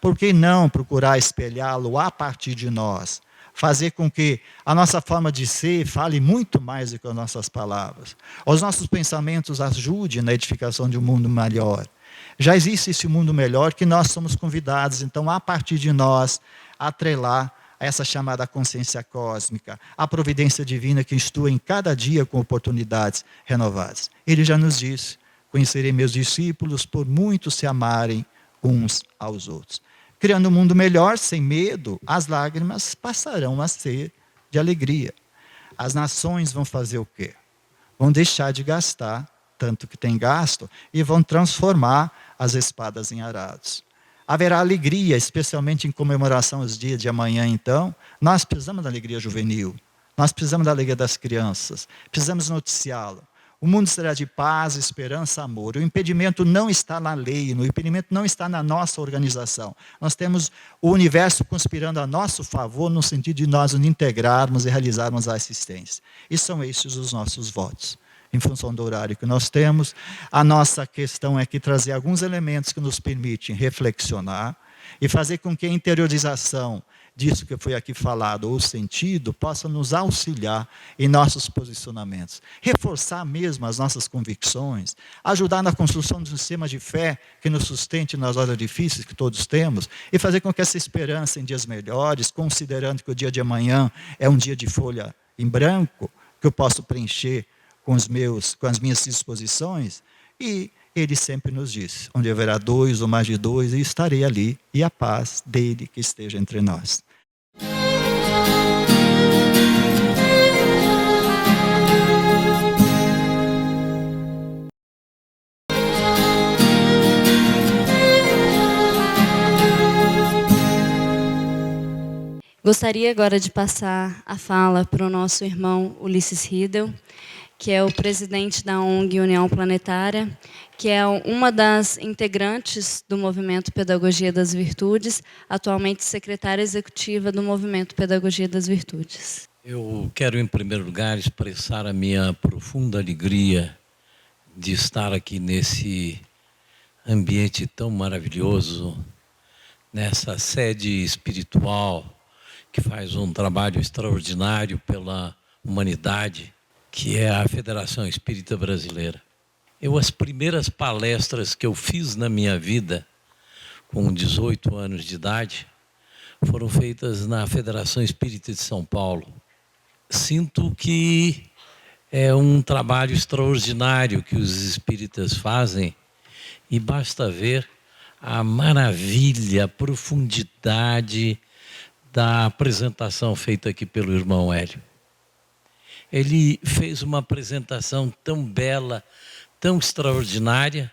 Speaker 3: Por que não procurar espelhá-lo a partir de nós? Fazer com que a nossa forma de ser fale muito mais do que as nossas palavras. Os nossos pensamentos ajudem na edificação de um mundo melhor. Já existe esse mundo melhor que nós somos convidados, então, a partir de nós, a atrelar a essa chamada consciência cósmica, a providência divina que estua em cada dia com oportunidades renovadas. Ele já nos disse, conhecerei meus discípulos por muito se amarem uns aos outros. Criando um mundo melhor, sem medo, as lágrimas passarão a ser de alegria. As nações vão fazer o quê? Vão deixar de gastar tanto que tem gasto e vão transformar as espadas em arados. Haverá alegria, especialmente em comemoração aos dias de amanhã, então. Nós precisamos da alegria juvenil. Nós precisamos da alegria das crianças. Precisamos noticiá-la. O mundo será de paz, esperança, amor. O impedimento não está na lei, o impedimento não está na nossa organização. Nós temos o universo conspirando a nosso favor, no sentido de nós nos integrarmos e realizarmos a assistência. E são estes os nossos votos. Em função do horário que nós temos, a nossa questão é que trazer alguns elementos que nos permitem reflexionar e fazer com que a interiorização disso que foi aqui falado, ou sentido, possa nos auxiliar em nossos posicionamentos. Reforçar mesmo as nossas convicções, ajudar na construção de um sistema de fé que nos sustente nas horas difíceis que todos temos, e fazer com que essa esperança em dias melhores, considerando que o dia de amanhã é um dia de folha em branco, que eu posso preencher com as minhas disposições, e ele sempre nos diz, onde haverá 2 ou mais de 2, e estarei ali, e a paz dele que esteja entre nós.
Speaker 1: Gostaria agora de passar a fala para o nosso irmão Ulisses Riedel, que é o presidente da ONG União Planetária, que é uma das integrantes do Movimento Pedagogia das Virtudes, atualmente secretária executiva do Movimento Pedagogia das Virtudes.
Speaker 4: Eu quero, em primeiro lugar, expressar a minha profunda alegria de estar aqui nesse ambiente tão maravilhoso, nessa sede espiritual que faz um trabalho extraordinário pela humanidade, que é a Federação Espírita Brasileira. As primeiras palestras que eu fiz na minha vida, com 18 anos de idade, foram feitas na Federação Espírita de São Paulo. Sinto que é um trabalho extraordinário que os espíritas fazem, e basta ver a maravilha, a profundidade da apresentação feita aqui pelo irmão Hélio. Ele fez uma apresentação tão bela, tão extraordinária,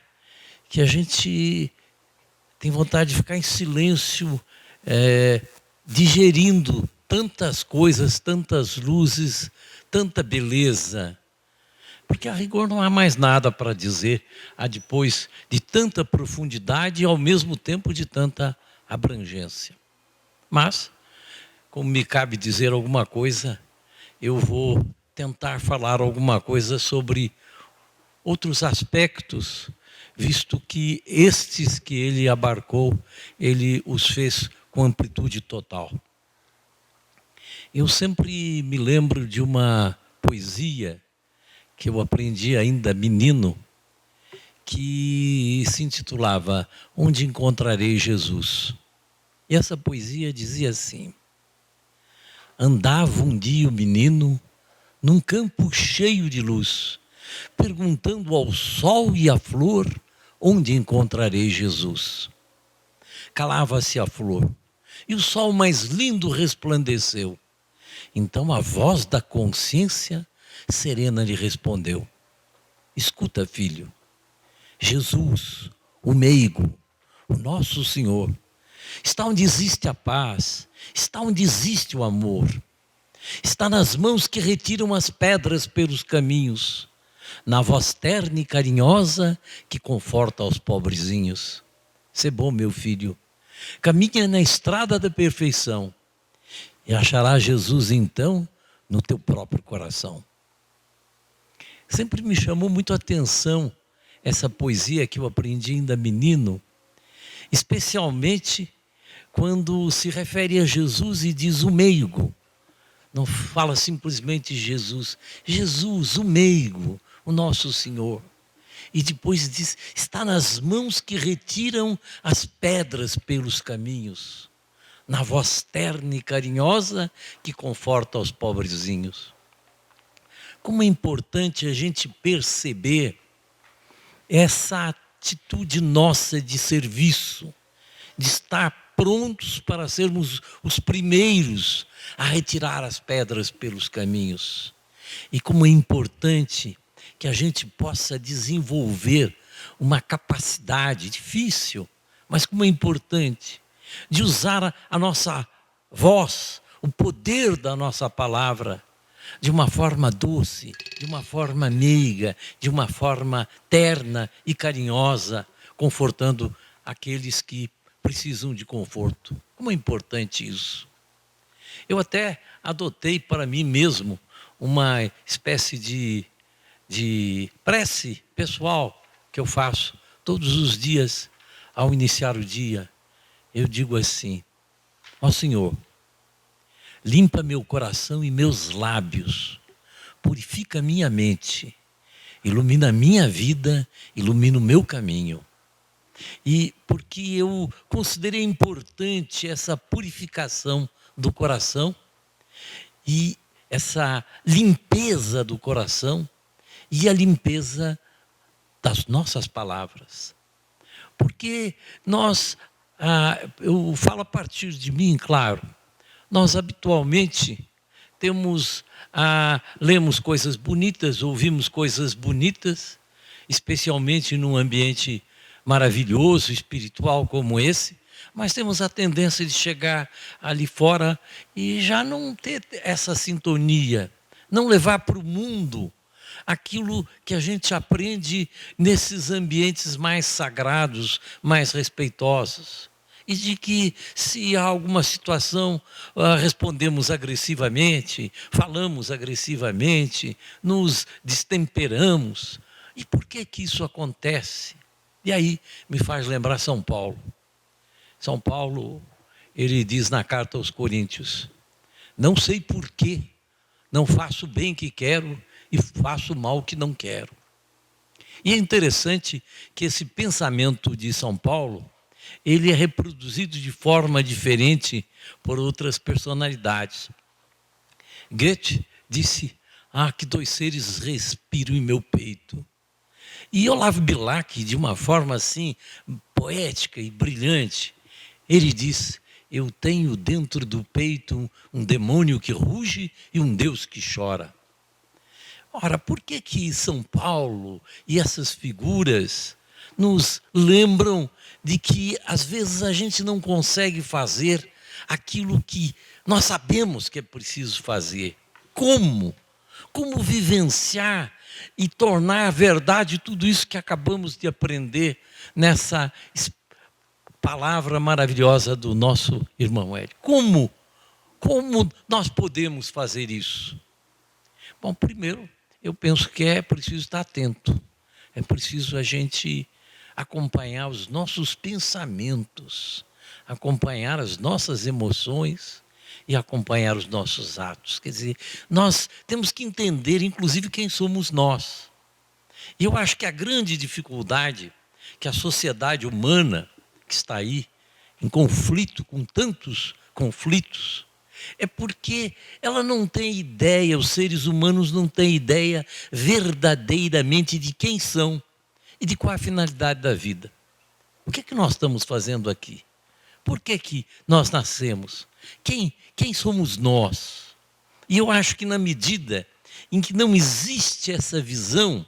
Speaker 4: que a gente tem vontade de ficar em silêncio, digerindo tantas coisas, tantas luzes, tanta beleza. Porque a rigor não há mais nada para dizer, depois de tanta profundidade e ao mesmo tempo de tanta abrangência. Mas, como me cabe dizer alguma coisa, eu vou tentar falar alguma coisa sobre outros aspectos, visto que estes que ele abarcou, ele os fez com amplitude total. Eu sempre me lembro de uma poesia que eu aprendi ainda menino, que se intitulava Onde Encontrarei Jesus? E essa poesia dizia assim: andava um dia o menino num campo cheio de luz, perguntando ao sol e à flor onde encontrarei Jesus. Calava-se a flor e o sol mais lindo resplandeceu. Então a voz da consciência serena lhe respondeu: escuta, filho, Jesus, o meigo, o nosso Senhor, está onde existe a paz, está onde existe o amor. Está nas mãos que retiram as pedras pelos caminhos, na voz terna e carinhosa que conforta aos pobrezinhos. Sê bom, meu filho, caminha na estrada da perfeição e achará Jesus então no teu próprio coração. Sempre me chamou muito a atenção essa poesia que eu aprendi ainda menino, especialmente quando se refere a Jesus e diz o meigo. Não fala simplesmente Jesus, Jesus, o meigo, o nosso Senhor. E depois diz, está nas mãos que retiram as pedras pelos caminhos, na voz terna e carinhosa que conforta os pobrezinhos. Como é importante a gente perceber essa atitude nossa de serviço, de estar prontos para sermos os primeiros a retirar as pedras pelos caminhos. E como é importante que a gente possa desenvolver uma capacidade difícil, mas como é importante, de usar a nossa voz, o poder da nossa palavra, de uma forma doce, de uma forma meiga, de uma forma terna e carinhosa, confortando aqueles que precisam de conforto. Como é importante isso. Eu até adotei para mim mesmo uma espécie de prece pessoal que eu faço todos os dias ao iniciar o dia. Eu digo assim: ó Senhor, limpa meu coração e meus lábios, purifica minha mente, ilumina minha vida, ilumina o meu caminho. E porque eu considerei importante essa purificação do coração e essa limpeza do coração e a limpeza das nossas palavras. Porque nós, eu falo a partir de mim, claro, nós habitualmente lemos coisas bonitas, ouvimos coisas bonitas, especialmente num ambiente maravilhoso, espiritual como esse, mas temos a tendência de chegar ali fora e já não ter essa sintonia, não levar para o mundo aquilo que a gente aprende nesses ambientes mais sagrados, mais respeitosos. E de que, se há alguma situação, respondemos agressivamente, falamos agressivamente, nos destemperamos. E por que isso acontece? E aí me faz lembrar São Paulo. São Paulo, ele diz na carta aos Coríntios: não sei por quê, não faço o bem que quero e faço o mal que não quero. E é interessante que esse pensamento de São Paulo, ele é reproduzido de forma diferente por outras personalidades. Goethe disse: que dois seres respiram em meu peito. E Olavo Bilac, de uma forma assim, poética e brilhante, ele diz: eu tenho dentro do peito um demônio que ruge e um Deus que chora. Ora, por que São Paulo e essas figuras nos lembram de que às vezes a gente não consegue fazer aquilo que nós sabemos que é preciso fazer? Como? Como vivenciar e tornar verdade tudo isso que acabamos de aprender nessa palavra maravilhosa do nosso irmão Hélio? Como nós podemos fazer isso? Bom, primeiro, eu penso que é preciso estar atento. É preciso a gente acompanhar os nossos pensamentos, acompanhar as nossas emoções e acompanhar os nossos atos. Quer dizer, nós temos que entender, inclusive, quem somos nós. E eu acho que a grande dificuldade que a sociedade humana, que está aí, em conflito, com tantos conflitos, é porque ela não tem ideia, os seres humanos não têm ideia verdadeiramente de quem são e de qual a finalidade da vida. O que é que nós estamos fazendo aqui? Por que nós nascemos? Quem somos nós? E eu acho que na medida em que não existe essa visão,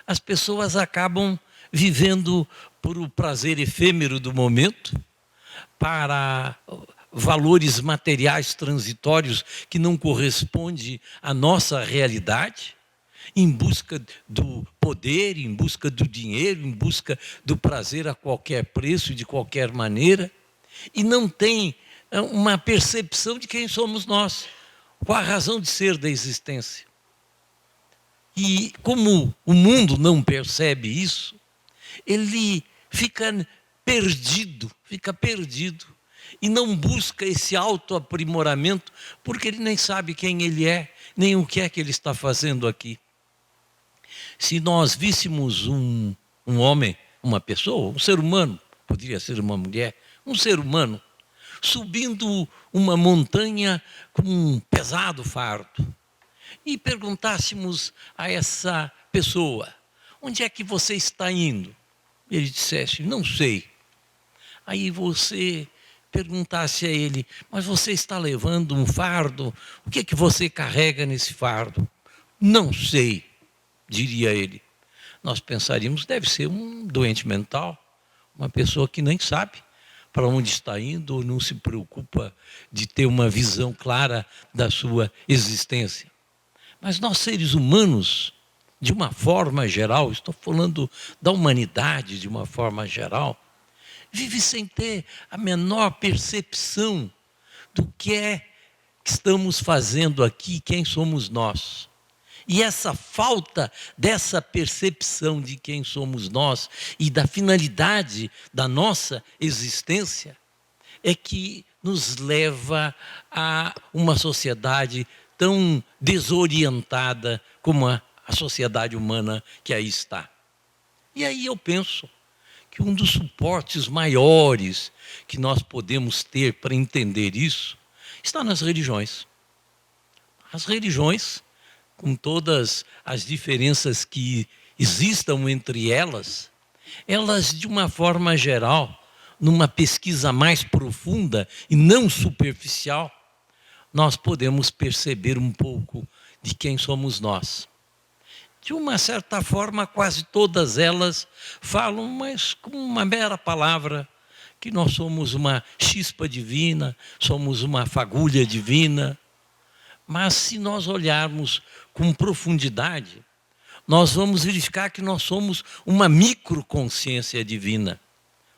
Speaker 4: as pessoas acabam vivendo por o prazer efêmero do momento, para valores materiais transitórios que não correspondem à nossa realidade, em busca do poder, em busca do dinheiro, em busca do prazer a qualquer preço, de qualquer maneira, e não tem uma percepção de quem somos nós, qual a razão de ser da existência. E como o mundo não percebe isso, ele fica perdido e não busca esse autoaprimoramento, porque ele nem sabe quem ele é, nem o que é que ele está fazendo aqui. Se nós víssemos um homem, uma pessoa, um ser humano, poderia ser uma mulher, um ser humano, subindo uma montanha com um pesado fardo, e perguntássemos a essa pessoa: onde é que você está indo? Ele dissesse: não sei. Aí você perguntasse a ele: mas você está levando um fardo? O que é que você carrega nesse fardo? Não sei, diria ele. Nós pensaríamos: deve ser um doente mental, uma pessoa que nem sabe para onde está indo ou não se preocupa de ter uma visão clara da sua existência. Mas nós, seres humanos, de uma forma geral, estou falando da humanidade de uma forma geral, vive sem ter a menor percepção do que é que estamos fazendo aqui, quem somos nós. E essa falta dessa percepção de quem somos nós e da finalidade da nossa existência é que nos leva a uma sociedade tão desorientada como a sociedade humana que aí está. E aí eu penso que um dos suportes maiores que nós podemos ter para entender isso está nas religiões. As religiões, com todas as diferenças que existam entre elas, de uma forma geral, numa pesquisa mais profunda e não superficial, nós podemos perceber um pouco de quem somos nós. De uma certa forma, quase todas elas falam, mas com uma mera palavra, que nós somos uma chispa divina, somos uma fagulha divina. Mas se nós olharmos com profundidade, nós vamos verificar que nós somos uma microconsciência divina.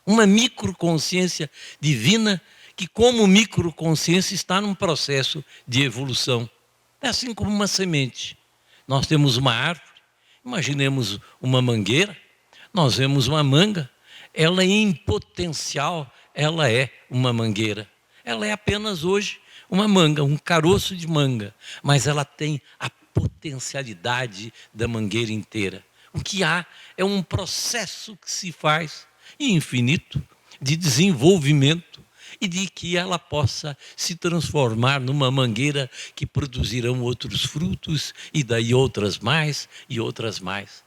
Speaker 4: Uma microconsciência divina que, como microconsciência, está num processo de evolução. É assim como uma semente. Nós temos uma árvore, imaginemos uma mangueira, nós vemos uma manga, ela em potencial, ela é uma mangueira. Ela é apenas hoje uma manga, um caroço de manga, mas ela tem a potencialidade da mangueira inteira. O que há é um processo que se faz infinito de desenvolvimento e de que ela possa se transformar numa mangueira que produzirão outros frutos e daí outras mais e outras mais.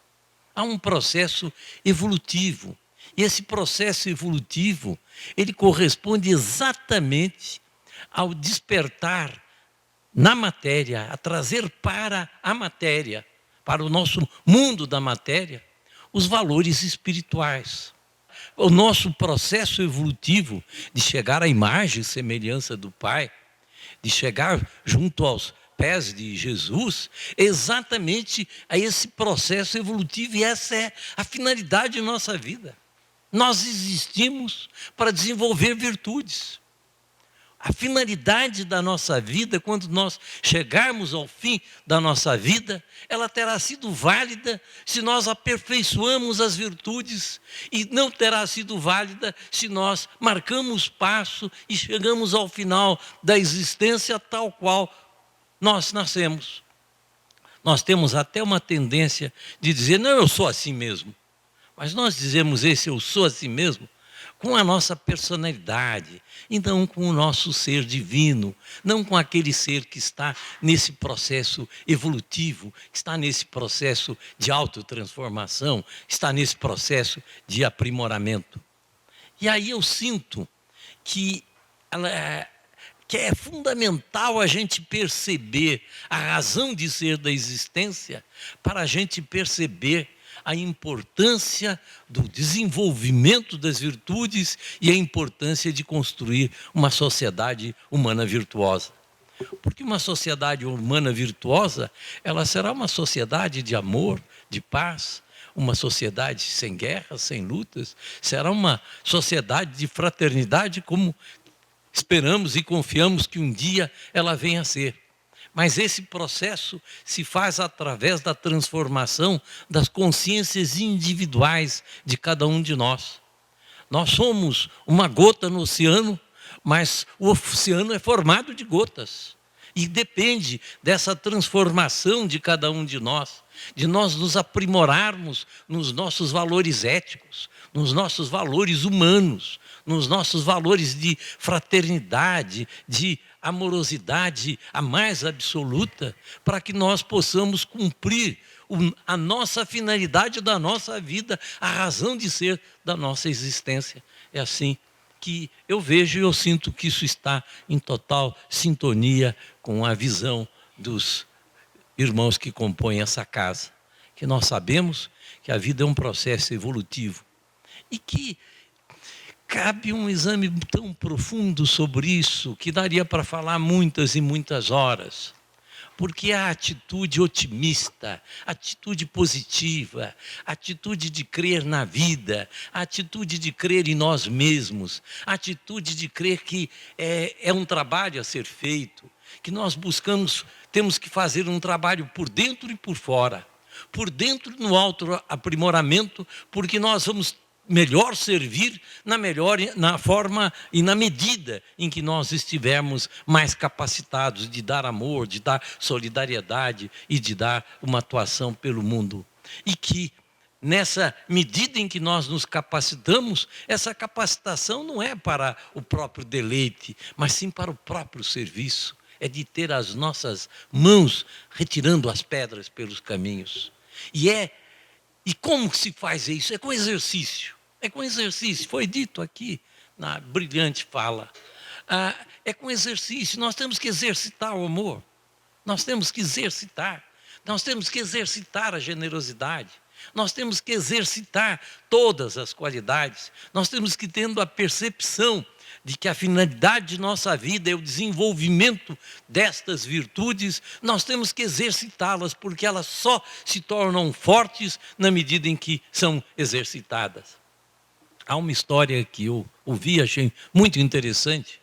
Speaker 4: Há um processo evolutivo. E esse processo evolutivo, ele corresponde exatamente ao despertar na matéria, a trazer para a matéria, para o nosso mundo da matéria, os valores espirituais. O nosso processo evolutivo de chegar à imagem e semelhança do Pai, de chegar junto aos pés de Jesus, exatamente a esse processo evolutivo, e essa é a finalidade de nossa vida. Nós existimos para desenvolver virtudes. A finalidade da nossa vida, quando nós chegarmos ao fim da nossa vida, ela terá sido válida se nós aperfeiçoamos as virtudes e não terá sido válida se nós marcamos passo e chegamos ao final da existência tal qual nós nascemos. Nós temos até uma tendência de dizer, não, eu sou assim mesmo. Mas nós dizemos esse eu sou assim mesmo com a nossa personalidade e não com o nosso ser divino, não com aquele ser que está nesse processo evolutivo, está nesse processo de autotransformação, está nesse processo de aprimoramento. E aí eu sinto que é fundamental a gente perceber a razão de ser da existência para a gente perceber a importância do desenvolvimento das virtudes e a importância de construir uma sociedade humana virtuosa. Porque uma sociedade humana virtuosa, ela será uma sociedade de amor, de paz, uma sociedade sem guerras, sem lutas, será uma sociedade de fraternidade como esperamos e confiamos que um dia ela venha a ser. Mas esse processo se faz através da transformação das consciências individuais de cada um de nós. Nós somos uma gota no oceano, mas o oceano é formado de gotas. E depende dessa transformação de cada um de nós nos aprimorarmos nos nossos valores éticos, nos nossos valores humanos, nos nossos valores de fraternidade, de amorosidade a mais absoluta, para que nós possamos cumprir a nossa finalidade da nossa vida, a razão de ser da nossa existência. É assim que eu vejo e eu sinto que isso está em total sintonia com a visão dos irmãos que compõem essa casa. Que nós sabemos que a vida é um processo evolutivo e que cabe um exame tão profundo sobre isso que daria para falar muitas e muitas horas. porque a atitude otimista, a atitude positiva, a atitude de crer na vida, a atitude de crer em nós mesmos, a atitude de crer que é um trabalho a ser feito, que nós temos que fazer um trabalho por dentro e por fora. Por dentro no autoaprimoramento, porque nós vamos melhor servir na forma e na medida em que nós estivermos mais capacitados de dar amor, de dar solidariedade e de dar uma atuação pelo mundo. E que nessa medida em que nós nos capacitamos, essa capacitação não é para o próprio deleite, mas sim para o próprio serviço. É de ter as nossas mãos retirando as pedras pelos caminhos. E como se faz isso? É com exercício. É com exercício. Foi dito aqui na brilhante fala. É com exercício. Nós temos que exercitar o amor. Nós temos que exercitar. Nós temos que exercitar a generosidade. Nós temos que exercitar todas as qualidades. Nós temos que ter a percepção de que a finalidade de nossa vida é o desenvolvimento destas virtudes. Nós temos que exercitá-las, porque elas só se tornam fortes na medida em que são exercitadas. Há uma história que eu ouvi, achei muito interessante,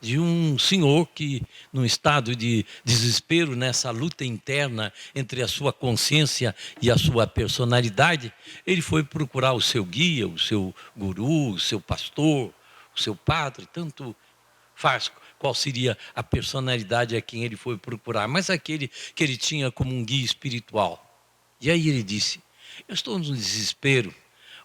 Speaker 4: de um senhor que, num estado de desespero, nessa luta interna entre a sua consciência e a sua personalidade, ele foi procurar o seu guia, o seu guru, o seu pastor, o seu padre, tanto faz qual seria a personalidade a quem ele foi procurar, mas aquele que ele tinha como um guia espiritual. E aí ele disse: eu estou no desespero,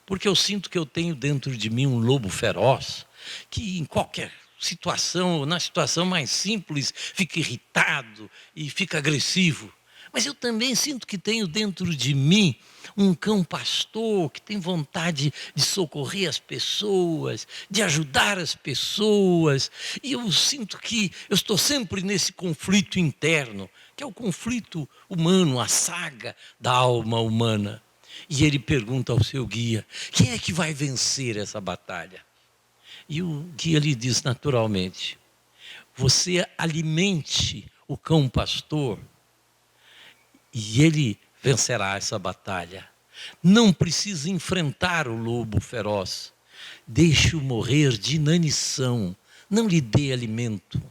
Speaker 4: porque eu sinto que eu tenho dentro de mim um lobo feroz, que em qualquer situação, na situação mais simples, fica irritado e fica agressivo. Mas eu também sinto que tenho dentro de mim um cão pastor que tem vontade de socorrer as pessoas, de ajudar as pessoas. E eu sinto que eu estou sempre nesse conflito interno, que é o conflito humano, a saga da alma humana. E ele pergunta ao seu guia: quem é que vai vencer essa batalha? E o guia lhe diz naturalmente: você alimente o cão pastor e ele vencerá essa batalha. Não precisa enfrentar o lobo feroz. Deixe-o morrer de inanição. Não lhe dê alimento.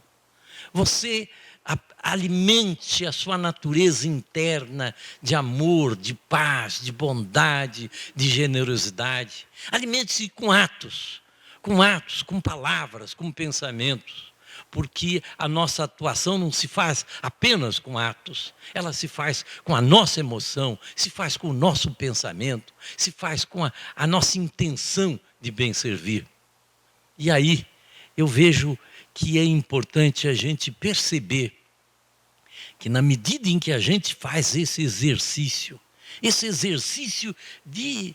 Speaker 4: Você alimente a sua natureza interna de amor, de paz, de bondade, de generosidade. Alimente-se com atos, com palavras, com pensamentos. Porque a nossa atuação não se faz apenas com atos, ela se faz com a nossa emoção, se faz com o nosso pensamento, se faz com a nossa intenção de bem servir. E aí eu vejo que é importante a gente perceber que na medida em que a gente faz esse exercício de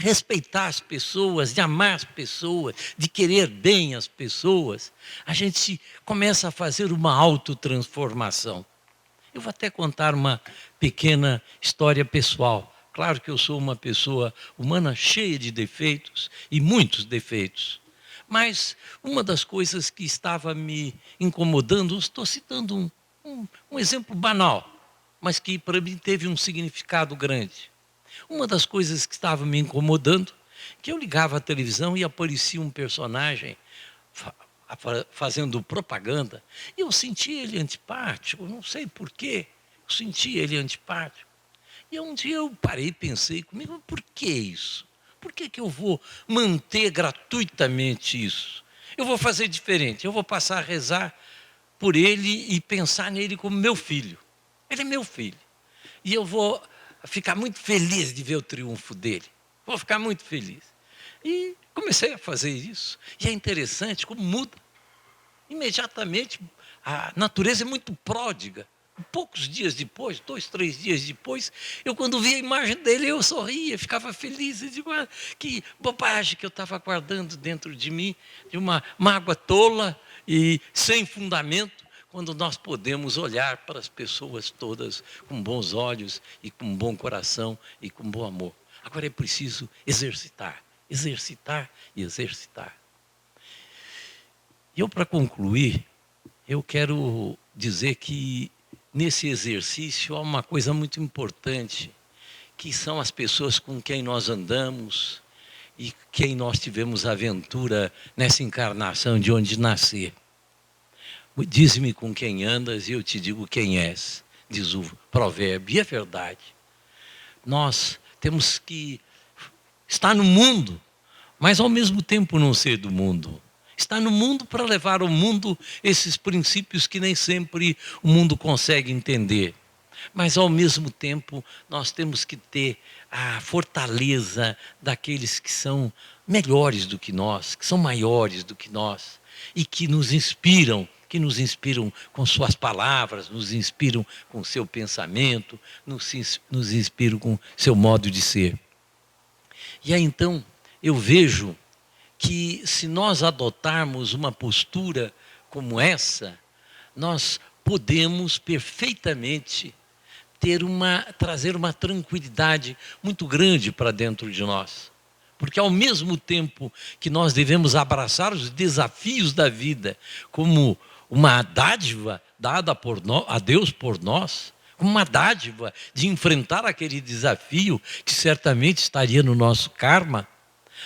Speaker 4: respeitar as pessoas, de amar as pessoas, de querer bem as pessoas, a gente começa a fazer uma autotransformação. Eu vou até contar uma pequena história pessoal. Claro que eu sou uma pessoa humana cheia de defeitos, e muitos defeitos. Mas uma das coisas que estava me incomodando, estou citando um exemplo banal, mas que para mim teve um significado grande. Uma das coisas que estava me incomodando, que eu ligava a televisão e aparecia um personagem fazendo propaganda, e eu sentia ele antipático, não sei porquê, eu sentia ele antipático. E um dia eu parei e pensei comigo: por que isso? Por que eu vou manter gratuitamente isso? Eu vou fazer diferente, eu vou passar a rezar por ele e pensar nele como meu filho. Ele é meu filho. E eu vou ficar muito feliz de ver o triunfo dele. Vou ficar muito feliz. E comecei a fazer isso. E é interessante como muda. Imediatamente, a natureza é muito pródiga. Poucos dias depois, 2, 3 dias depois, eu quando vi a imagem dele, eu sorria, ficava feliz. Eu digo: que bobagem que eu estava guardando dentro de mim, de uma mágoa tola e sem fundamento, quando nós podemos olhar para as pessoas todas com bons olhos e com bom coração e com bom amor. Agora é preciso exercitar, exercitar e exercitar. E eu, para concluir, eu quero dizer que nesse exercício há uma coisa muito importante, que são as pessoas com quem nós andamos e quem nós tivemos aventura nessa encarnação de onde nascer. Diz-me com quem andas e eu te digo quem és, diz o provérbio, e é verdade. Nós temos que estar no mundo, mas ao mesmo tempo não ser do mundo. Estar no mundo para levar ao mundo esses princípios que nem sempre o mundo consegue entender. Mas ao mesmo tempo nós temos que ter a fortaleza daqueles que são melhores do que nós, que são maiores do que nós e que nos inspiram com suas palavras, nos inspiram com seu pensamento, nos inspiram com seu modo de ser. E aí então eu vejo que se nós adotarmos uma postura como essa, nós podemos perfeitamente trazer uma tranquilidade muito grande para dentro de nós. Porque ao mesmo tempo que nós devemos abraçar os desafios da vida como uma dádiva dada a Deus por nós, como uma dádiva de enfrentar aquele desafio que certamente estaria no nosso karma,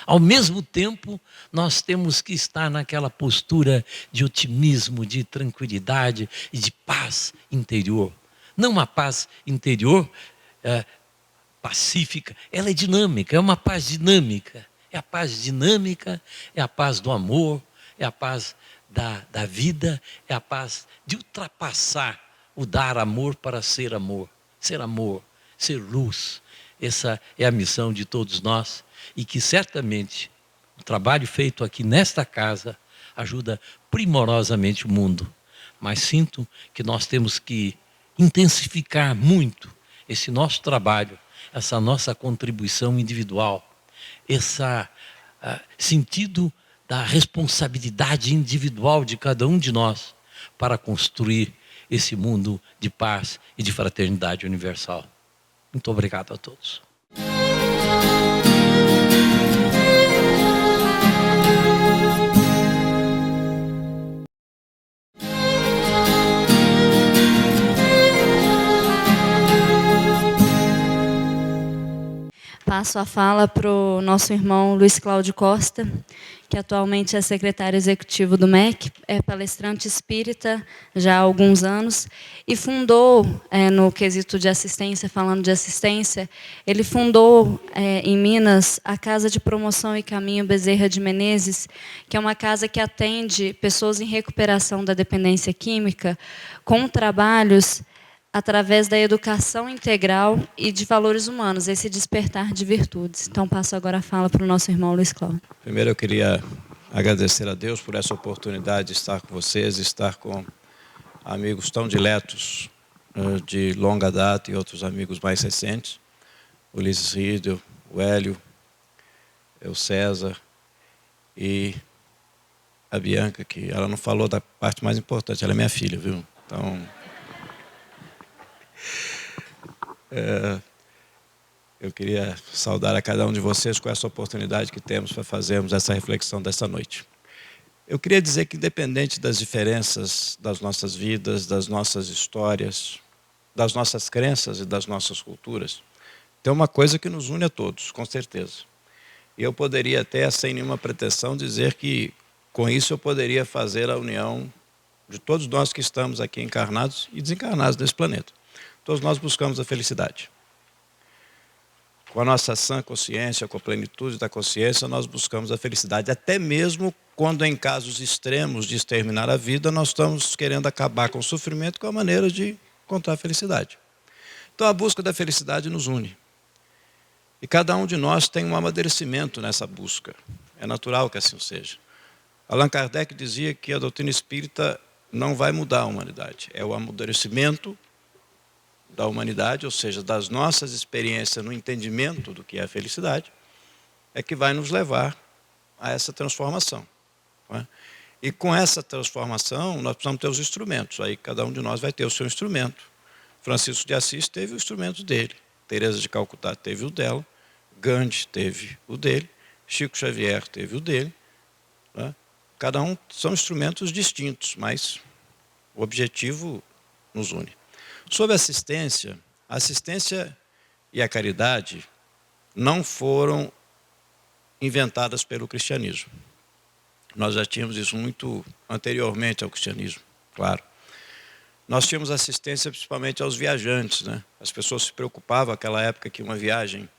Speaker 4: ao mesmo tempo nós temos que estar naquela postura de otimismo, de tranquilidade e de paz interior. Não uma paz interior pacífica, ela é dinâmica, é uma paz dinâmica. É a paz dinâmica, é a paz do amor, é a paz da vida, é a paz de ultrapassar o dar amor para ser amor, ser luz. Essa é a missão de todos nós e que certamente o trabalho feito aqui nesta casa ajuda primorosamente o mundo. Mas sinto que nós temos que intensificar muito esse nosso trabalho, essa nossa contribuição individual, esse sentido da responsabilidade individual de cada um de nós para construir esse mundo de paz e de fraternidade universal. Muito obrigado a todos.
Speaker 1: Passo a fala para o nosso irmão Luiz Cláudio Costa, que atualmente é secretário executivo do MEC, é palestrante espírita já há alguns anos, e fundou, no quesito de assistência, falando de assistência, ele fundou em Minas a Casa de Promoção e Caminho Bezerra de Menezes, que é uma casa que atende pessoas em recuperação da dependência química, com trabalhos através da educação integral e de valores humanos, esse despertar de virtudes. Então, passo agora a fala para o nosso irmão Luiz Cláudio.
Speaker 5: Primeiro, eu queria agradecer a Deus por essa oportunidade de estar com vocês, estar com amigos tão diletos de longa data e outros amigos mais recentes, o Ulisses Riedel, o Hélio, o César e a Bianca, que ela não falou da parte mais importante, ela é minha filha, viu? Então... eu queria saudar a cada um de vocês com essa oportunidade que temos para fazermos essa reflexão dessa noite. Eu queria dizer que, independente das diferenças das nossas vidas, das nossas histórias, das nossas crenças e das nossas culturas, tem uma coisa que nos une a todos, com certeza. E eu poderia até, sem nenhuma pretensão, dizer que com isso eu poderia fazer a união de todos nós que estamos aqui encarnados e desencarnados nesse planeta. Todos nós buscamos a felicidade. Com a nossa sã consciência, com a plenitude da consciência, nós buscamos a felicidade. Até mesmo quando em casos extremos de exterminar a vida, nós estamos querendo acabar com o sofrimento com a maneira de encontrar a felicidade. Então a busca da felicidade nos une. E cada um de nós tem um amadurecimento nessa busca. É natural que assim seja. Allan Kardec dizia que a doutrina espírita não vai mudar a humanidade. É o amadurecimento da humanidade, ou seja, das nossas experiências no entendimento do que é a felicidade, é que vai nos levar a essa transformação. Não é? E com essa transformação, nós precisamos ter os instrumentos. Aí cada um de nós vai ter o seu instrumento. Francisco de Assis teve o instrumento dele. Teresa de Calcutá teve o dela. Gandhi teve o dele. Chico Xavier teve o dele. Não é? Cada um são instrumentos distintos, mas o objetivo nos une. Sobre a assistência e a caridade não foram inventadas pelo cristianismo. Nós já tínhamos isso muito anteriormente ao cristianismo, claro. Nós tínhamos assistência principalmente aos viajantes, né? As pessoas se preocupavam naquela época que uma viagem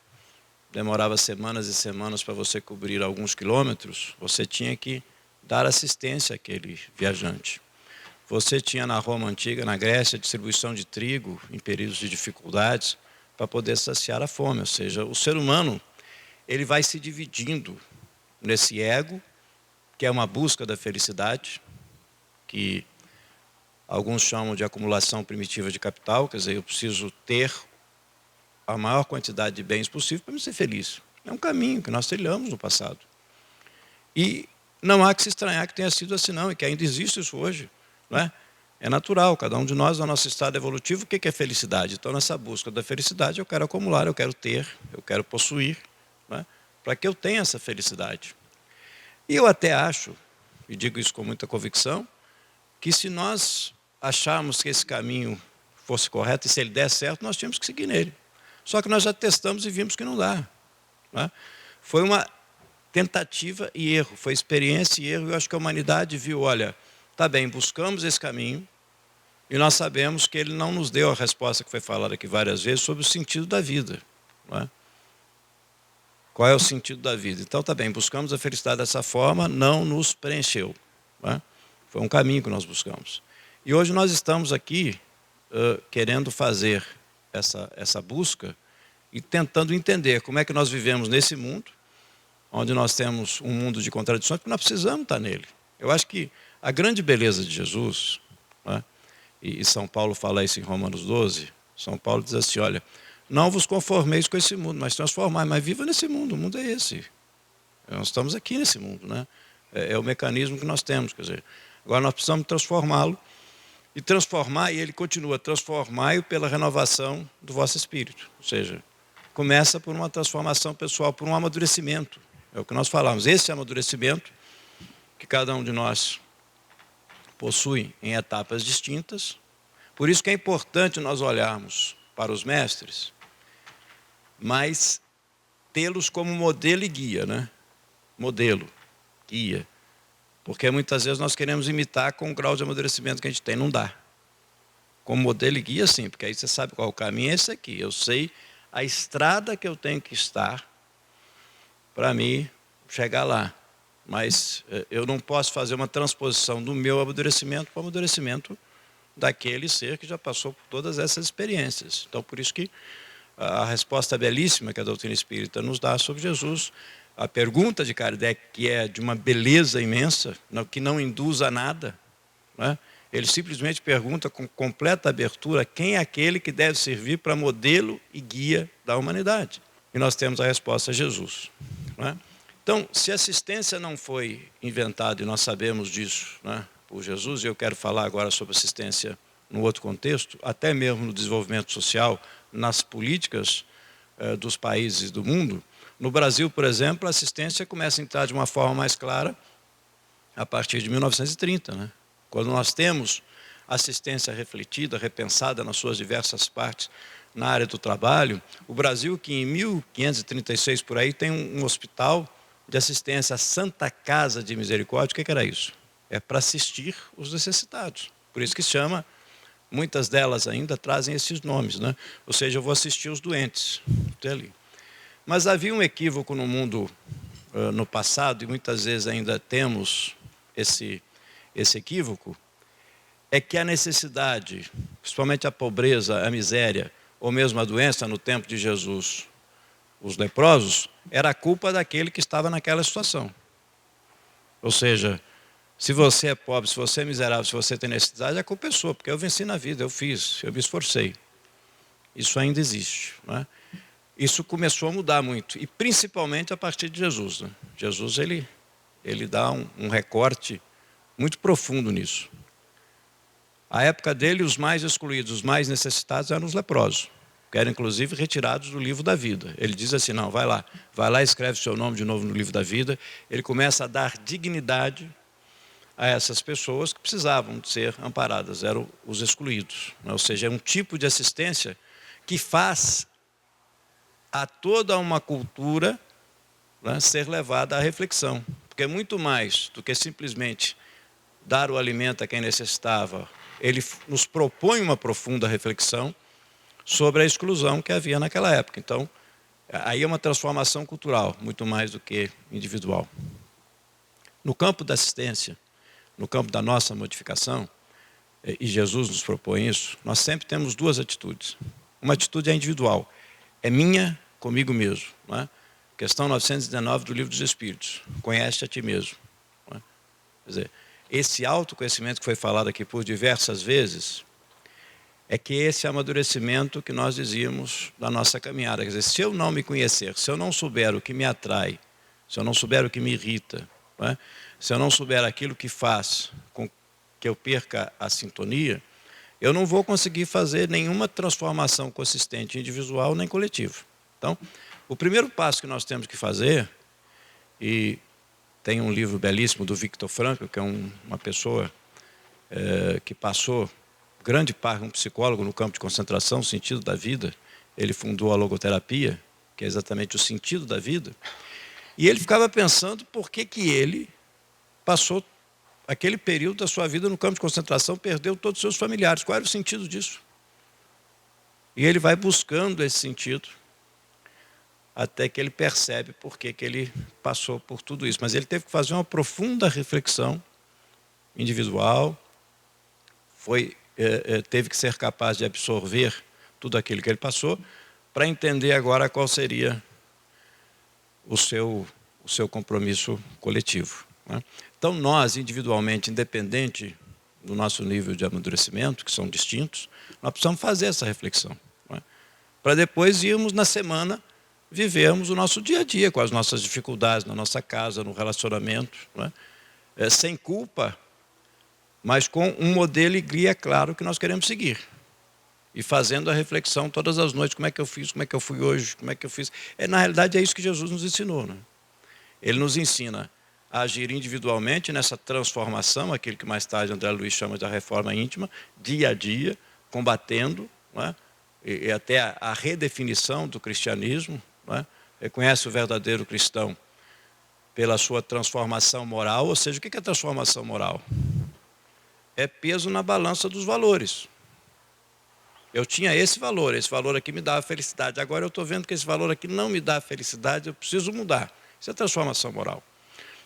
Speaker 5: demorava semanas e semanas para você cobrir alguns quilômetros, você tinha que dar assistência àquele viajante. Você tinha na Roma Antiga, na Grécia, distribuição de trigo em períodos de dificuldades para poder saciar a fome. Ou seja, o ser humano ele vai se dividindo nesse ego, que é uma busca da felicidade, que alguns chamam de acumulação primitiva de capital, quer dizer, eu preciso ter a maior quantidade de bens possível para me ser feliz. É um caminho que nós trilhamos no passado. E não há que se estranhar que tenha sido assim não, e que ainda existe isso hoje. Não é? É natural, cada um de nós, no nosso estado evolutivo, o que é felicidade? Então, nessa busca da felicidade, eu quero acumular, eu quero ter, eu quero possuir, não é? Para que eu tenha essa felicidade. E eu até acho, e digo isso com muita convicção, que se nós acharmos que esse caminho fosse correto, e se ele der certo, nós tínhamos que seguir nele. Só que nós já testamos e vimos que não dá. Não é? Foi uma tentativa e erro, foi experiência e erro, e eu acho que a humanidade viu, olha, tá bem, buscamos esse caminho, e nós sabemos que ele não nos deu a resposta que foi falada aqui várias vezes sobre o sentido da vida. Não é? Qual é o sentido da vida? Então, tá bem, buscamos a felicidade dessa forma, não nos preencheu. Não é? Foi um caminho que nós buscamos. E hoje nós estamos aqui querendo fazer essa busca e tentando entender como é que nós vivemos nesse mundo, onde nós temos um mundo de contradições, porque nós precisamos estar nele. Eu acho que a grande beleza de Jesus, né, e São Paulo fala isso em Romanos 12, São Paulo diz assim, olha, não vos conformeis com esse mundo, mas transformai, mas viva nesse mundo, o mundo é esse. Nós estamos aqui nesse mundo, né? É o mecanismo que nós temos, quer dizer, agora nós precisamos transformá-lo, e transformar, e ele continua, transformai-o pela renovação do vosso espírito. Ou seja, começa por uma transformação pessoal, por um amadurecimento. É o que nós falamos, esse amadurecimento, que cada um de nós possui em etapas distintas. Por isso que é importante nós olharmos para os mestres, mas tê-los como modelo e guia, né? Modelo, guia. Porque muitas vezes nós queremos imitar com o grau de amadurecimento que a gente tem, não dá. Como modelo e guia, sim, porque aí você sabe qual o caminho é esse aqui. Eu sei a estrada que eu tenho que estar para mim chegar lá. Mas eu não posso fazer uma transposição do meu amadurecimento para o amadurecimento daquele ser que já passou por todas essas experiências. Então, por isso que a resposta belíssima que a doutrina espírita nos dá sobre Jesus, a pergunta de Kardec, que é de uma beleza imensa, que não induz a nada, né? Ele simplesmente pergunta com completa abertura quem é aquele que deve servir para modelo e guia da humanidade. E nós temos a resposta: Jesus. Né? Então, se a assistência não foi inventada, e nós sabemos disso, né, por Jesus, e eu quero falar agora sobre assistência no outro contexto, até mesmo no desenvolvimento social, nas políticas dos países do mundo. No Brasil, por exemplo, a assistência começa a entrar de uma forma mais clara a partir de 1930, né? Quando nós temos assistência refletida, repensada nas suas diversas partes na área do trabalho. O Brasil, que em 1536 por aí tem um hospital de assistência, a Santa Casa de Misericórdia. O que era isso? É para assistir os necessitados. Por isso que se chama, muitas delas ainda trazem esses nomes, né? Ou seja, eu vou assistir os doentes. Até ali. Mas havia um equívoco no mundo no passado, e muitas vezes ainda temos esse equívoco, é que a necessidade, principalmente a pobreza, a miséria, ou mesmo a doença no tempo de Jesus, os leprosos, era a culpa daquele que estava naquela situação. Ou seja, se você é pobre, se você é miserável, se você tem necessidade, a culpa é sua, porque eu venci na vida, eu fiz, eu me esforcei. Isso ainda existe, não é? Isso começou a mudar muito, e principalmente a partir de Jesus, né? Jesus, ele dá um recorte muito profundo nisso. A época dele, os mais excluídos, os mais necessitados eram os leprosos, que eram inclusive retirados do livro da vida. Ele diz assim, não, vai lá e escreve seu nome de novo no livro da vida. Ele começa a dar dignidade a essas pessoas que precisavam de ser amparadas, eram os excluídos. Ou seja, é um tipo de assistência que faz a toda uma cultura, né, ser levada à reflexão. Porque é muito mais do que simplesmente dar o alimento a quem necessitava. Ele nos propõe uma profunda reflexão sobre a exclusão que havia naquela época. Então, aí é uma transformação cultural, muito mais do que individual. No campo da assistência, no campo da nossa modificação, e Jesus nos propõe isso, nós sempre temos duas atitudes. Uma atitude é individual, é minha comigo mesmo. Não é? Questão 919 do Livro dos Espíritos, conhece a ti mesmo. Não é? Quer dizer, esse autoconhecimento que foi falado aqui por diversas vezes, é que esse amadurecimento que nós dizíamos na nossa caminhada. Quer dizer, se eu não me conhecer, se eu não souber o que me atrai, se eu não souber o que me irrita, não é? Se eu não souber aquilo que faz com que eu perca a sintonia, eu não vou conseguir fazer nenhuma transformação consistente individual nem coletiva. Então, o primeiro passo que nós temos que fazer, e tem um livro belíssimo do Viktor Frankl, que é uma pessoa que passou grande parte, um psicólogo no campo de concentração, o sentido da vida. Ele fundou a logoterapia, que é exatamente o sentido da vida. E ele ficava pensando por que ele passou aquele período da sua vida no campo de concentração, perdeu todos os seus familiares. Qual era o sentido disso? E ele vai buscando esse sentido, até que ele percebe por que ele passou por tudo isso. Mas ele teve que fazer uma profunda reflexão individual, teve que ser capaz de absorver tudo aquilo que ele passou, para entender agora qual seria o seu compromisso coletivo. Né? Então nós, individualmente, independente do nosso nível de amadurecimento, que são distintos, nós precisamos fazer essa reflexão. Né? Para depois irmos na semana, vivermos o nosso dia a dia, com as nossas dificuldades na nossa casa, no relacionamento, né? Sem culpa, mas com um modelo e guia claro que nós queremos seguir. E fazendo a reflexão todas as noites, como é que eu fiz, como é que eu fui hoje, como é que eu fiz. Na realidade é isso que Jesus nos ensinou. Né? Ele nos ensina a agir individualmente nessa transformação, aquilo que mais tarde André Luiz chama de a reforma íntima, dia a dia, combatendo, não é? E até a redefinição do cristianismo. Não é? Reconhece o verdadeiro cristão pela sua transformação moral. Ou seja, o que é transformação moral? É peso na balança dos valores. Eu tinha esse valor aqui me dava felicidade. Agora eu estou vendo que esse valor aqui não me dá felicidade, eu preciso mudar. Isso é transformação moral.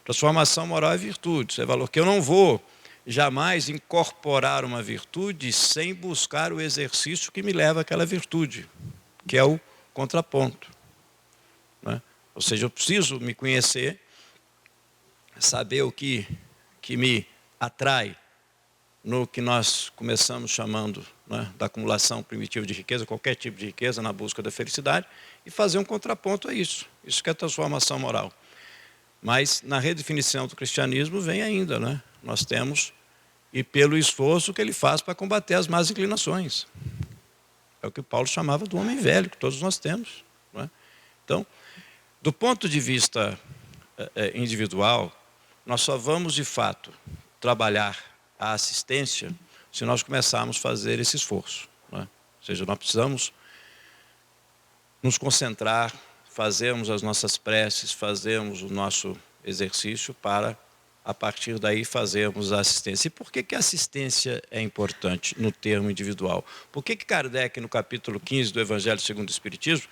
Speaker 5: Transformação moral é virtude, é valor que eu não vou jamais incorporar uma virtude sem buscar o exercício que me leva àquela virtude, que é o contraponto. Né? Ou seja, eu preciso me conhecer, saber o que me atrai, no que nós começamos chamando, né, da acumulação primitiva de riqueza, qualquer tipo de riqueza na busca da felicidade, e fazer um contraponto a isso. Isso que é transformação moral. Mas na redefinição do cristianismo vem ainda, né? Nós temos, e pelo esforço que ele faz para combater as más inclinações. É o que Paulo chamava do homem velho, que todos nós temos. Né? Então, do ponto de vista individual, nós só vamos de fato trabalhar a assistência se nós começarmos a fazer esse esforço. Né? Ou seja, nós precisamos nos concentrar, fazermos as nossas preces, fazermos o nosso exercício para, a partir daí, fazermos a assistência. E por que a assistência é importante no termo individual? Por que Kardec, no capítulo 15 do Evangelho segundo o Espiritismo,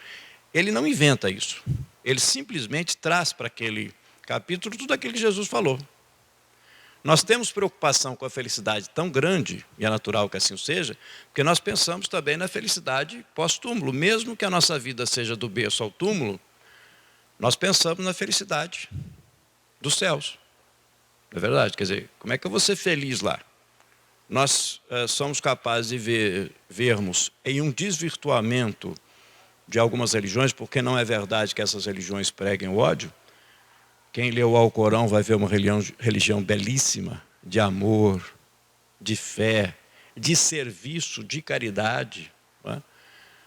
Speaker 5: ele não inventa isso. Ele simplesmente traz para aquele capítulo tudo aquilo que Jesus falou. Nós temos preocupação com a felicidade tão grande, e é natural que assim seja, porque nós pensamos também na felicidade pós-túmulo. Mesmo que a nossa vida seja do berço ao túmulo, nós pensamos na felicidade dos céus. Não é verdade? Quer dizer, como é que eu vou ser feliz lá? Nós somos capazes de vermos em um desvirtuamento de algumas religiões, porque não é verdade que essas religiões preguem o ódio. Quem leu o Alcorão vai ver uma religião belíssima, de amor, de fé, de serviço, de caridade. Não é?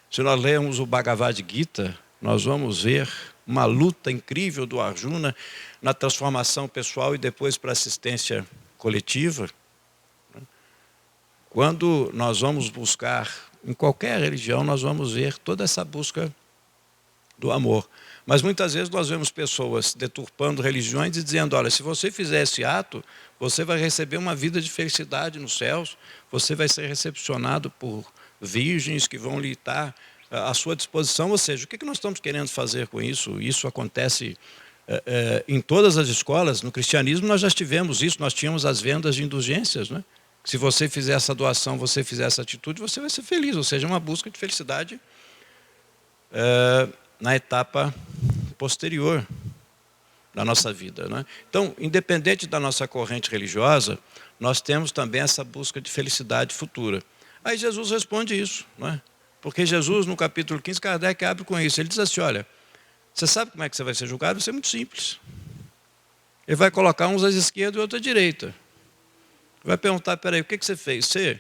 Speaker 5: Se nós lermos o Bhagavad Gita, nós vamos ver uma luta incrível do Arjuna na transformação pessoal e depois para assistência coletiva. Quando nós vamos buscar, em qualquer religião, nós vamos ver toda essa busca do amor. Mas muitas vezes nós vemos pessoas deturpando religiões e dizendo, olha, se você fizer esse ato, você vai receber uma vida de felicidade nos céus, você vai ser recepcionado por virgens que vão lhe estar à sua disposição. Ou seja, o que nós estamos querendo fazer com isso? Isso acontece em todas as escolas. No cristianismo nós já tivemos isso, nós tínhamos as vendas de indulgências, né? Se você fizer essa doação, você fizer essa atitude, você vai ser feliz. Ou seja, uma busca de felicidade na etapa posterior da nossa vida, né? Então, independente da nossa corrente religiosa, nós temos também essa busca de felicidade futura. Aí Jesus responde isso, né? Porque Jesus, no capítulo 15, Kardec abre com isso. Ele diz assim, olha, você sabe como é que você vai ser julgado? Vai ser muito simples. Ele vai colocar uns à esquerda e outros à direita. Vai perguntar, peraí, o que você fez? Você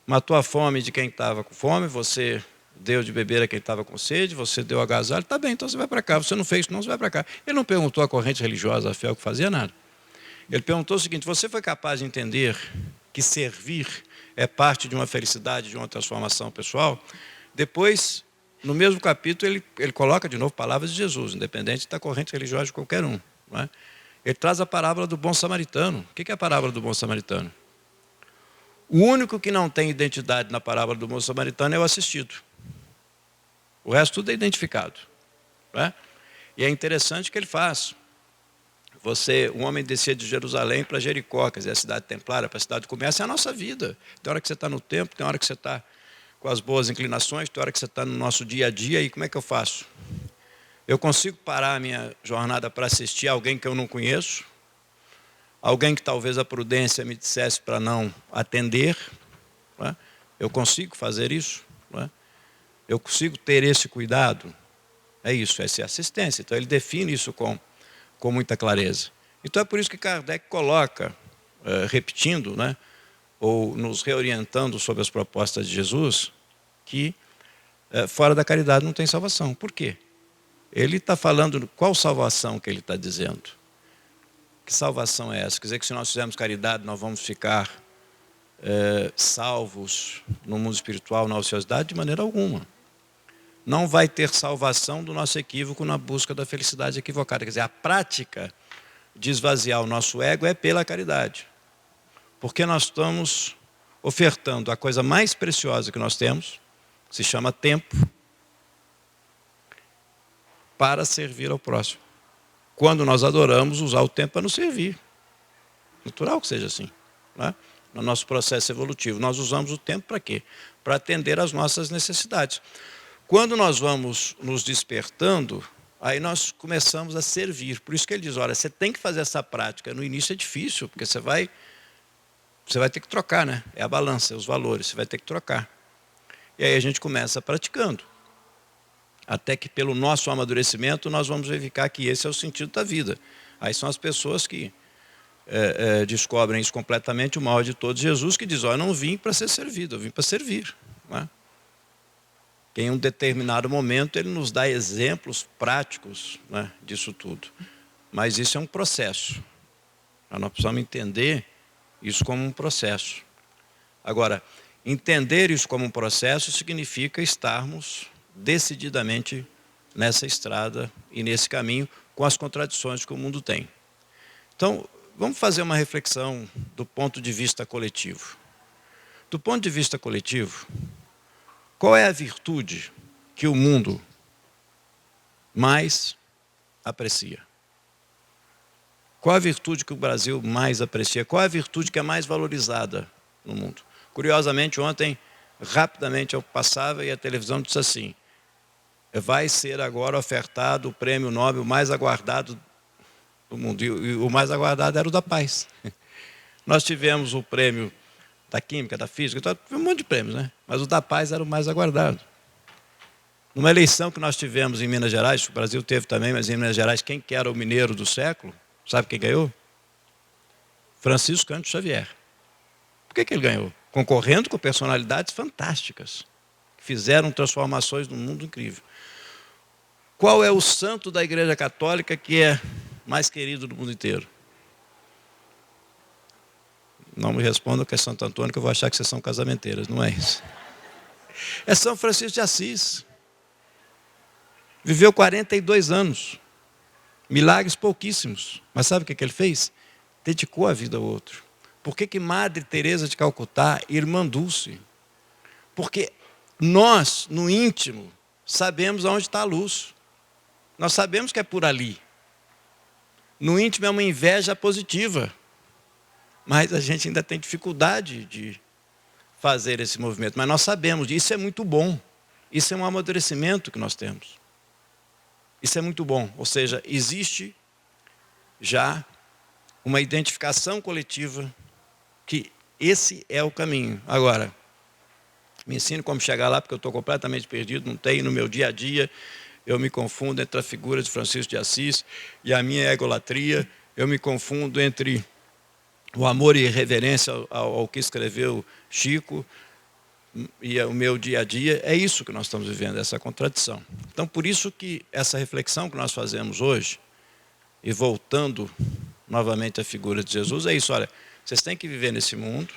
Speaker 5: matou a fome de quem estava com fome, você deu de beber a quem estava com sede, você deu agasalho, tá bem, então você vai para cá. Você não fez isso, não, você vai para cá. Ele não perguntou à corrente religiosa, a fé, o que fazia, nada. Ele perguntou o seguinte, você foi capaz de entender que servir é parte de uma felicidade, de uma transformação pessoal? Depois, no mesmo capítulo, ele coloca de novo palavras de Jesus, independente da corrente religiosa de qualquer um, não é? Ele traz a parábola do bom samaritano. O que é a parábola do bom samaritano? O único que não tem identidade na parábola do bom samaritano é o assistido. O resto tudo é identificado, não é? E é interessante que ele faz. Um homem descia de Jerusalém para Jericó, quer dizer, a cidade templária, para a cidade do comércio, é a nossa vida. Tem hora que você está no templo, tem hora que você está com as boas inclinações, tem hora que você está no nosso dia a dia, e como é que eu faço? Eu consigo parar a minha jornada para assistir alguém que eu não conheço, alguém que talvez a prudência me dissesse para não atender, não é? Eu consigo fazer isso, não é? Eu consigo ter esse cuidado, é isso, essa é assistência. Então ele define isso com muita clareza. Então é por isso que Kardec coloca, repetindo, né, ou nos reorientando sobre as propostas de Jesus, que fora da caridade não tem salvação. Por quê? Ele está falando, qual salvação que ele está dizendo? Que salvação é essa? Quer dizer que se nós fizermos caridade, nós vamos ficar salvos no mundo espiritual, na ociosidade? De maneira alguma. Não vai ter salvação do nosso equívoco na busca da felicidade equivocada. Quer dizer, a prática de esvaziar o nosso ego é pela caridade. Porque nós estamos ofertando a coisa mais preciosa que nós temos, que se chama tempo, para servir ao próximo. Quando nós adoramos, usar o tempo para nos servir. Natural que seja assim, né? No nosso processo evolutivo. Nós usamos o tempo para quê? Para atender às nossas necessidades. Quando nós vamos nos despertando, aí nós começamos a servir. Por isso que ele diz, olha, você tem que fazer essa prática. No início é difícil, porque você vai ter que trocar, né? É a balança, é os valores, você vai ter que trocar. E aí a gente começa praticando. Até que pelo nosso amadurecimento nós vamos verificar que esse é o sentido da vida. Aí são as pessoas que descobrem isso completamente, o maior de todos, Jesus, que diz, eu não vim para ser servido, eu vim para servir. Não é? Que em um determinado momento ele nos dá exemplos práticos, né, disso tudo. Mas isso é um processo. Nós precisamos entender isso como um processo. Agora, entender isso como um processo significa estarmos decididamente nessa estrada e nesse caminho com as contradições que o mundo tem. Então, vamos fazer uma reflexão do ponto de vista coletivo. Do ponto de vista coletivo, qual é a virtude que o mundo mais aprecia? Qual a virtude que o Brasil mais aprecia? Qual a virtude que é mais valorizada no mundo? Curiosamente, ontem, rapidamente eu passava e a televisão disse assim, vai ser agora ofertado o prêmio Nobel mais aguardado do mundo. E o mais aguardado era o da paz. Nós tivemos o prêmio da química, da física, então, um monte de prêmios, né? Mas o da paz era o mais aguardado. Numa eleição que nós tivemos em Minas Gerais, o Brasil teve também, mas em Minas Gerais, quem que era o mineiro do século? Sabe quem ganhou? Francisco Cândido Xavier. Por que ele ganhou? Concorrendo com personalidades fantásticas, que fizeram transformações no mundo incrível. Qual é o santo da Igreja Católica que é mais querido do mundo inteiro? Não me respondam que é Santo Antônio, que eu vou achar que vocês são casamenteiras. Não é isso. É São Francisco de Assis. Viveu 42 anos. Milagres pouquíssimos. Mas sabe o que ele fez? Dedicou a vida ao outro. Por que Madre Teresa de Calcutá, irmã Dulce? Porque nós, no íntimo, sabemos aonde está a luz. Nós sabemos que é por ali. No íntimo é uma inveja positiva. Mas a gente ainda tem dificuldade de fazer esse movimento. Mas nós sabemos, isso é muito bom. Isso é um amadurecimento que nós temos. Isso é muito bom. Ou seja, existe já uma identificação coletiva que esse é o caminho. Agora, me ensine como chegar lá, porque eu estou completamente perdido, não tenho no meu dia a dia. Eu me confundo entre a figura de Francisco de Assis e a minha egolatria. Eu me confundo entre o amor e reverência ao que escreveu Chico e o meu dia a dia. É isso que nós estamos vivendo, essa contradição. Então, por isso que essa reflexão que nós fazemos hoje, e voltando novamente à figura de Jesus, é isso. Olha, vocês têm que viver nesse mundo,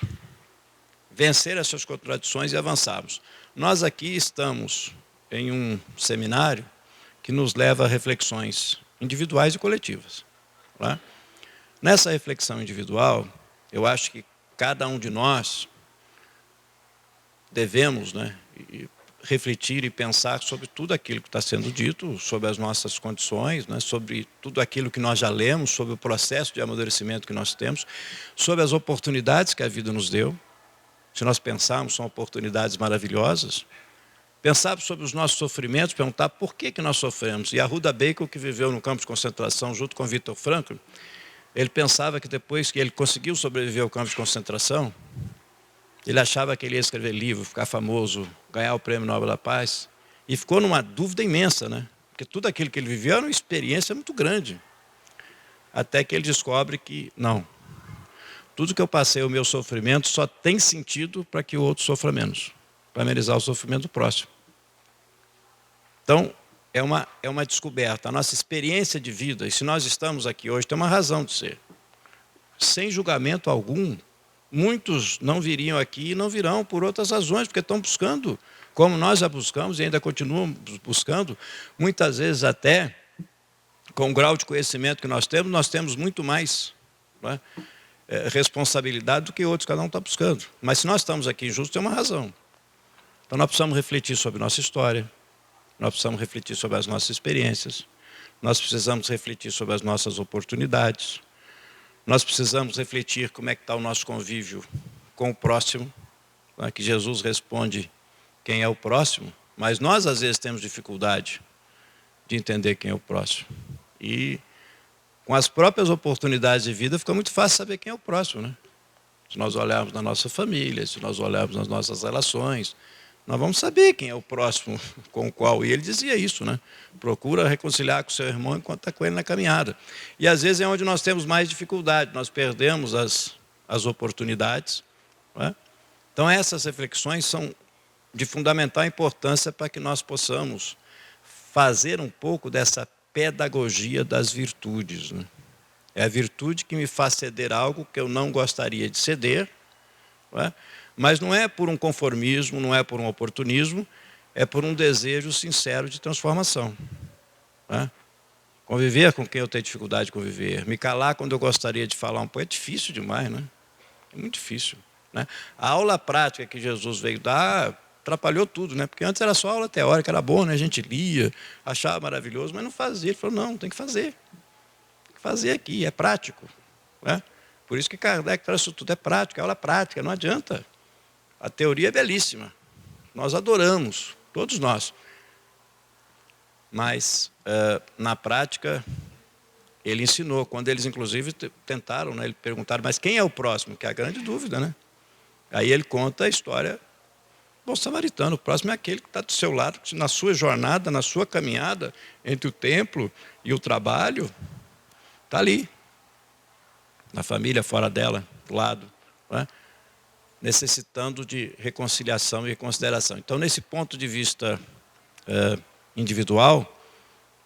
Speaker 5: vencer as suas contradições e avançarmos. Nós aqui estamos em um seminário que nos leva a reflexões individuais e coletivas. Não é? Nessa reflexão individual, eu acho que cada um de nós devemos, né, refletir e pensar sobre tudo aquilo que está sendo dito, sobre as nossas condições, né, sobre tudo aquilo que nós já lemos, sobre o processo de amadurecimento que nós temos, sobre as oportunidades que a vida nos deu. Se nós pensarmos, são oportunidades maravilhosas. Pensar sobre os nossos sofrimentos, perguntar por que nós sofremos. E a Ruda Bacon, que viveu no campo de concentração junto com Viktor Frankl, ele pensava que depois que ele conseguiu sobreviver ao campo de concentração, ele achava que ele ia escrever livro, ficar famoso, ganhar o Prêmio Nobel da Paz. E ficou numa dúvida imensa, né? Porque tudo aquilo que ele viveu era uma experiência muito grande. Até que ele descobre que, não, tudo que eu passei, o meu sofrimento, só tem sentido para que o outro sofra menos, para amenizar o sofrimento do próximo. Então, é uma descoberta. A nossa experiência de vida, e se nós estamos aqui hoje, tem uma razão de ser. Sem julgamento algum, muitos não viriam aqui e não virão por outras razões, porque estão buscando, como nós já buscamos e ainda continuamos buscando, muitas vezes até, com o grau de conhecimento que nós temos muito mais, não é? Responsabilidade do que outros, cada um está buscando. Mas se nós estamos aqui juntos, tem uma razão. Então nós precisamos refletir sobre nossa história, nós precisamos refletir sobre as nossas experiências, nós precisamos refletir sobre as nossas oportunidades, nós precisamos refletir como é que está o nosso convívio com o próximo, né? Que Jesus responde quem é o próximo, mas nós às vezes temos dificuldade de entender quem é o próximo. E com as próprias oportunidades de vida fica muito fácil saber quem é o próximo, né? Se nós olharmos na nossa família, se nós olharmos nas nossas relações, nós vamos saber quem é o próximo com o qual. E ele dizia isso, né? Procura reconciliar com o seu irmão enquanto está com ele na caminhada. E às vezes é onde nós temos mais dificuldade, nós perdemos as oportunidades. Não é? Então essas reflexões são de fundamental importância para que nós possamos fazer um pouco dessa pedagogia das virtudes. Né? É a virtude que me faz ceder algo que eu não gostaria de ceder, não é? Mas não é por um conformismo, não é por um oportunismo, é por um desejo sincero de transformação. Não é? Conviver com quem eu tenho dificuldade de conviver, me calar quando eu gostaria de falar um pouco, é difícil demais, né? É muito difícil. Né? A aula prática que Jesus veio dar atrapalhou tudo, né? Porque antes era só aula teórica, era bom, né? A gente lia, achava maravilhoso, mas não fazia. Ele falou, não, tem que fazer. Tem que fazer aqui, é prático. Né? Por isso que Kardec traz isso tudo, é prático, é aula prática, não adianta. A teoria é belíssima, nós adoramos, todos nós. Mas, na prática, ele ensinou, quando eles inclusive tentaram, né? Eles perguntaram, mas quem é o próximo? Que é a grande dúvida, né? Aí ele conta a história do bom samaritano. O próximo é aquele que está do seu lado, na sua jornada, na sua caminhada, entre o templo e o trabalho, está ali. Na família, fora dela, do lado, não é? Necessitando de reconciliação e consideração. Então, nesse ponto de vista individual,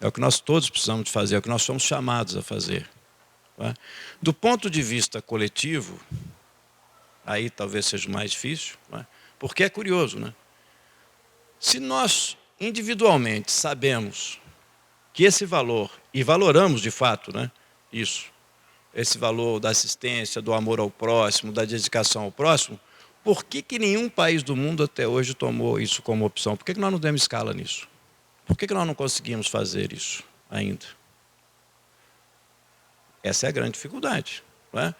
Speaker 5: é o que nós todos precisamos de fazer, é o que nós somos chamados a fazer. Não é? Do ponto de vista coletivo, aí talvez seja mais difícil, não é? Porque é curioso, né? Se nós individualmente sabemos que esse valor, e valoramos de fato, né, isso, esse valor da assistência, do amor ao próximo, da dedicação ao próximo, por que nenhum país do mundo até hoje tomou isso como opção? Por que nós não demos escala nisso? Por que nós não conseguimos fazer isso ainda? Essa é a grande dificuldade, não é?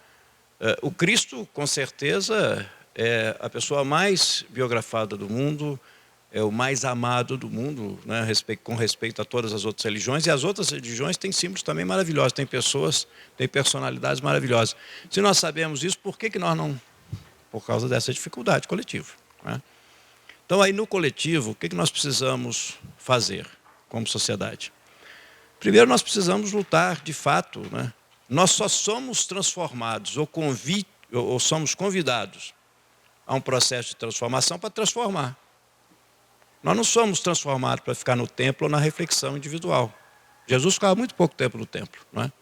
Speaker 5: O Cristo, com certeza, é a pessoa mais biografada do mundo, é o mais amado do mundo, né, com respeito a todas as outras religiões. E as outras religiões têm símbolos também maravilhosos, têm pessoas, têm personalidades maravilhosas. Se nós sabemos isso, por que nós não? Por causa dessa dificuldade coletiva, né? Então, aí no coletivo, o que nós precisamos fazer como sociedade? Primeiro, nós precisamos lutar de fato, né? Nós só somos transformados ou somos convidados a um processo de transformação para transformar. Nós não somos transformados para ficar no templo ou na reflexão individual. Jesus ficava muito pouco tempo no templo, não é?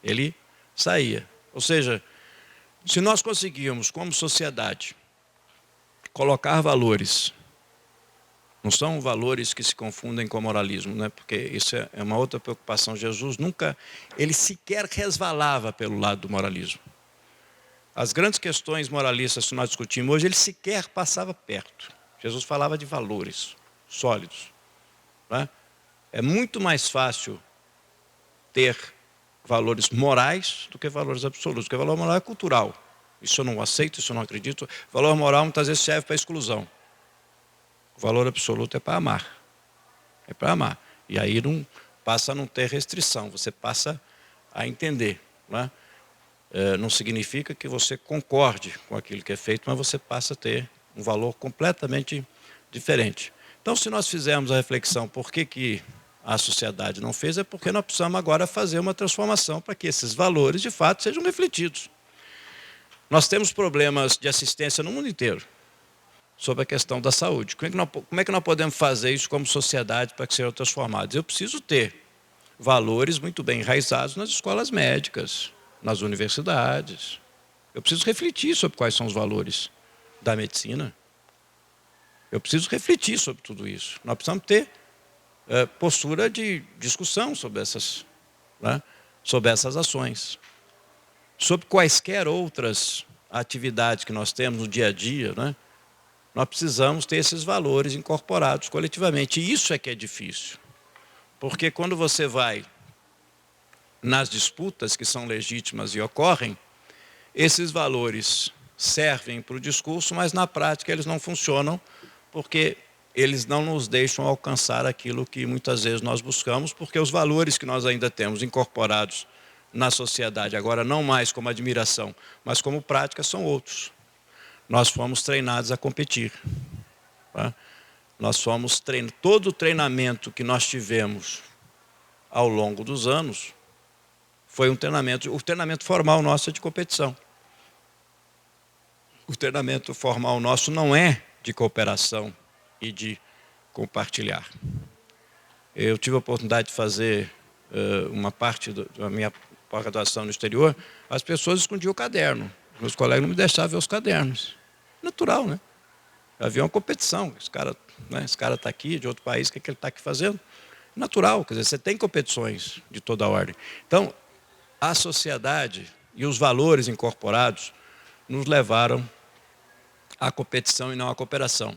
Speaker 5: Ele saía. Ou seja, se nós conseguirmos, como sociedade, colocar valores, não são valores que se confundem com moralismo, né? Porque isso é uma outra preocupação. Jesus nunca, ele sequer resvalava pelo lado do moralismo. As grandes questões moralistas que nós discutimos hoje, ele sequer passava perto. Jesus falava de valores sólidos, né? É muito mais fácil ter valores morais do que valores absolutos, porque valor moral é cultural. Isso eu não aceito, isso eu não acredito. Valor moral muitas vezes serve para exclusão. O valor absoluto é para amar. É para amar. E aí não passa a não ter restrição, você passa a entender, né? Não significa que você concorde com aquilo que é feito, mas você passa a ter um valor completamente diferente. Então, se nós fizermos a reflexão por que a sociedade não fez, é porque nós precisamos agora fazer uma transformação para que esses valores, de fato, sejam refletidos. Nós temos problemas de assistência no mundo inteiro sobre a questão da saúde. Como é que nós podemos fazer isso como sociedade para que sejam transformados? Eu preciso ter valores muito bem enraizados nas escolas médicas, nas universidades. Eu preciso refletir sobre quais são os valores da medicina. Eu preciso refletir sobre tudo isso. Nós precisamos ter postura de discussão sobre essas, né, sobre essas ações. Sobre quaisquer outras atividades que nós temos no dia a dia, né, nós precisamos ter esses valores incorporados coletivamente. E isso é que é difícil. Porque quando você vai nas disputas que são legítimas e ocorrem, esses valores servem para o discurso, mas na prática eles não funcionam, porque eles não nos deixam alcançar aquilo que muitas vezes nós buscamos, porque os valores que nós ainda temos incorporados na sociedade, agora não mais como admiração, mas como prática, são outros. Nós fomos treinados a competir, tá? Nós fomos treinados, todo o treinamento que nós tivemos ao longo dos anos foi um treinamento, o treinamento formal nosso é de competição. O treinamento formal nosso não é de cooperação e de compartilhar. Eu tive a oportunidade de fazer uma parte da minha pós-graduação no exterior, as pessoas escondiam o caderno. Meus colegas não me deixavam ver os cadernos. Natural, né? Havia uma competição. Esse cara está aqui, de outro país, o que ele está aqui fazendo? Natural, quer dizer, você tem competições de toda a ordem. Então, a sociedade e os valores incorporados nos levaram à competição e não à cooperação.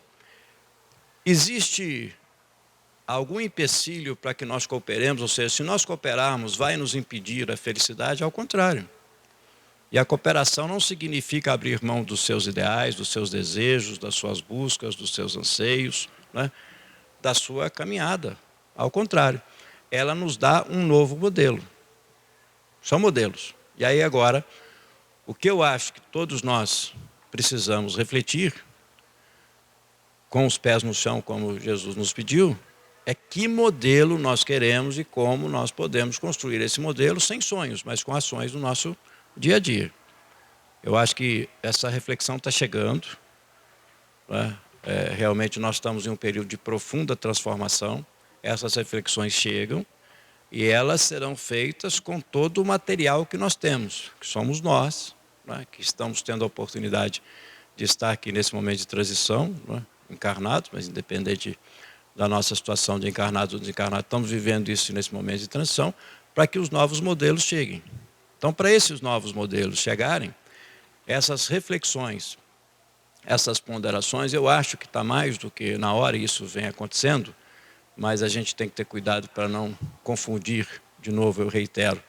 Speaker 5: Existe algum empecilho para que nós cooperemos? Ou seja, se nós cooperarmos, vai nos impedir a felicidade? Ao contrário. E a cooperação não significa abrir mão dos seus ideais, dos seus desejos, das suas buscas, dos seus anseios, né, da sua caminhada. Ao contrário, ela nos dá um novo modelo. São modelos. E aí agora, o que eu acho que todos nós precisamos refletir, com os pés no chão, como Jesus nos pediu, é que modelo nós queremos e como nós podemos construir esse modelo sem sonhos, mas com ações no nosso dia a dia. Eu acho que essa reflexão está chegando, né? Realmente nós estamos em um período de profunda transformação. Essas reflexões chegam e elas serão feitas com todo o material que nós temos, que somos nós, né? Que estamos tendo a oportunidade de estar aqui nesse momento de transição, não é? Encarnados, mas independente da nossa situação de encarnados ou desencarnados, estamos vivendo isso nesse momento de transição, para que os novos modelos cheguem. Então, para esses novos modelos chegarem, essas reflexões, essas ponderações, eu acho que está mais do que na hora isso vem acontecendo, mas a gente tem que ter cuidado para não confundir, de novo eu reitero,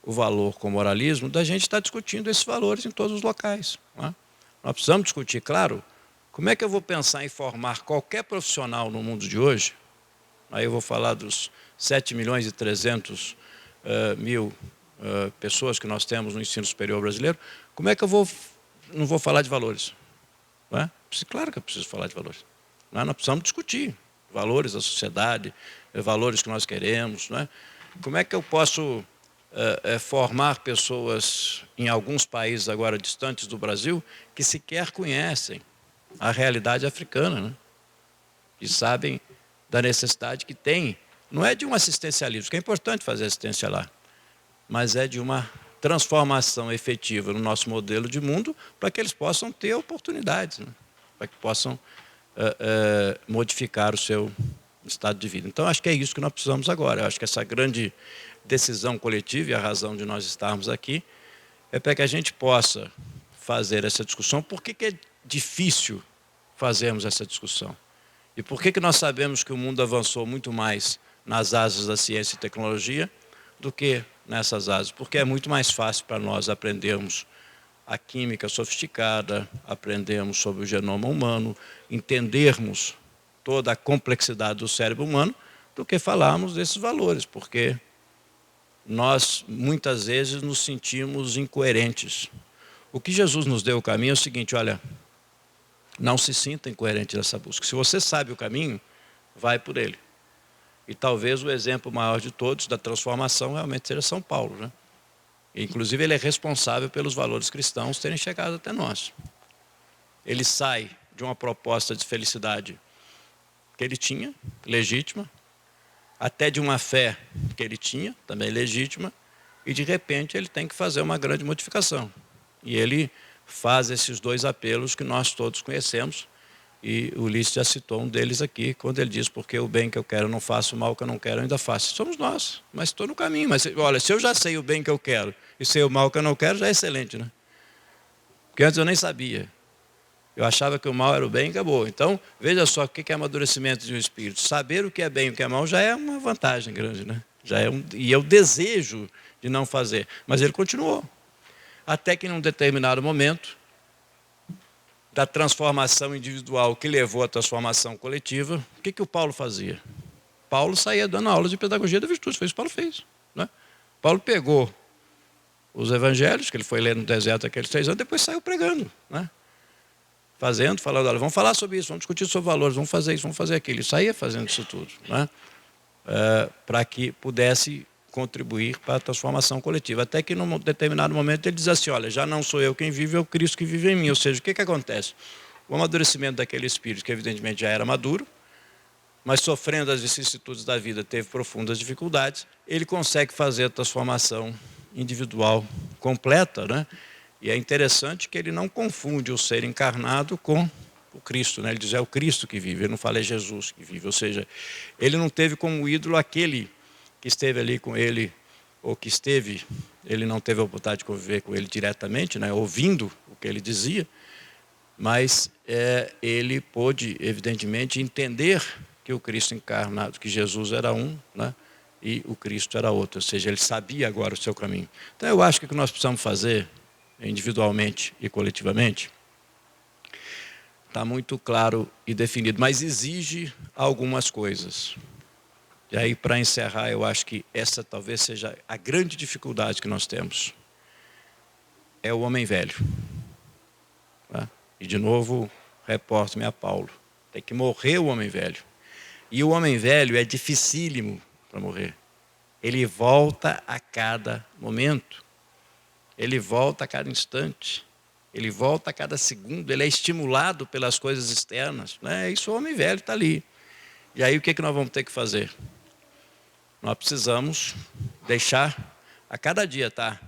Speaker 5: o valor com o moralismo, da gente estar discutindo esses valores em todos os locais. Não é? Nós precisamos discutir, claro, como é que eu vou pensar em formar qualquer profissional no mundo de hoje, aí eu vou falar dos 7.300.000 pessoas que nós temos no ensino superior brasileiro, como é que eu não vou falar de valores? Não é? Claro que eu preciso falar de valores. Não é? Nós precisamos discutir valores da sociedade, valores que nós queremos. Não é? Como é que eu posso formar pessoas em alguns países agora distantes do Brasil que sequer conhecem a realidade africana, né? E sabem da necessidade que tem, não é de um assistencialismo, que é importante fazer assistência lá, mas é de uma transformação efetiva no nosso modelo de mundo para que eles possam ter oportunidades, né? Para que possam modificar o seu estado de vida. Então, acho que é isso que nós precisamos agora. Eu acho que essa grande decisão coletiva e a razão de nós estarmos aqui é para que a gente possa fazer essa discussão. Por que é difícil fazermos essa discussão? E por que nós sabemos que o mundo avançou muito mais nas asas da ciência e tecnologia do que nessas asas? Porque é muito mais fácil para nós aprendermos a química sofisticada, aprendermos sobre o genoma humano, entendermos toda a complexidade do cérebro humano, do que falarmos desses valores, porque nós muitas vezes nos sentimos incoerentes. O que Jesus nos deu o caminho é o seguinte, olha, não se sinta incoerente nessa busca. Se você sabe o caminho, vai por ele. E talvez o exemplo maior de todos da transformação realmente seja São Paulo, né? E, inclusive, ele é responsável pelos valores cristãos terem chegado até nós. Ele sai de uma proposta de felicidade que ele tinha, legítima, até de uma fé que ele tinha, também legítima, e de repente ele tem que fazer uma grande modificação. E ele faz esses dois apelos que nós todos conhecemos, e o Ulisses já citou um deles aqui, quando ele diz, porque o bem que eu quero eu não faço, o mal que eu não quero eu ainda faço. Somos nós, mas estou no caminho. Mas olha, se eu já sei o bem que eu quero e sei o mal que eu não quero, já é excelente, né? Porque antes eu nem sabia. Eu achava que o mal era o bem e acabou. Então, veja só o que é amadurecimento de um espírito. Saber o que é bem e o que é mal já é uma vantagem grande, né? E é o desejo de não fazer. Mas ele continuou. Até que, num determinado momento da transformação individual que levou à transformação coletiva, o que o Paulo fazia? Paulo saía dando aulas de pedagogia da virtude. Foi isso que Paulo fez, né? Paulo pegou os evangelhos, que ele foi ler no deserto aqueles 3 anos, depois saiu pregando, né? Falando, olha, vamos falar sobre isso, vamos discutir sobre valores, vamos fazer isso, vamos fazer aquilo. Ele saía fazendo isso tudo, né? Para que pudesse contribuir para a transformação coletiva. Até que, num determinado momento, ele diz assim, olha, já não sou eu quem vive, é o Cristo que vive em mim. Ou seja, o que acontece? O amadurecimento daquele espírito, que evidentemente já era maduro, mas sofrendo as vicissitudes da vida, teve profundas dificuldades, ele consegue fazer a transformação individual completa, né? E é interessante que ele não confunde o ser encarnado com o Cristo, né? Ele diz, é o Cristo que vive, ele não fala é Jesus que vive. Ou seja, ele não teve como ídolo aquele que esteve ali com ele, ou que esteve, ele não teve a oportunidade de conviver com ele diretamente, né? Ouvindo o que ele dizia, mas ele pôde, evidentemente, entender que o Cristo encarnado, que Jesus era um, né? E o Cristo era outro, ou seja, ele sabia agora o seu caminho. Então eu acho que o que nós precisamos fazer, individualmente e coletivamente, está muito claro e definido, mas exige algumas coisas. E aí, para encerrar, eu acho que essa talvez seja a grande dificuldade que nós temos. É o homem velho. Tá? E, de novo, reporto-me a Paulo. Tem que morrer o homem velho. E o homem velho é dificílimo para morrer. Ele volta a cada momento. Ele volta a cada instante. Ele volta a cada segundo. Ele é estimulado pelas coisas externas. Né? Isso o homem velho está ali. E aí, o que nós vamos ter que fazer? Nós precisamos deixar a cada dia estar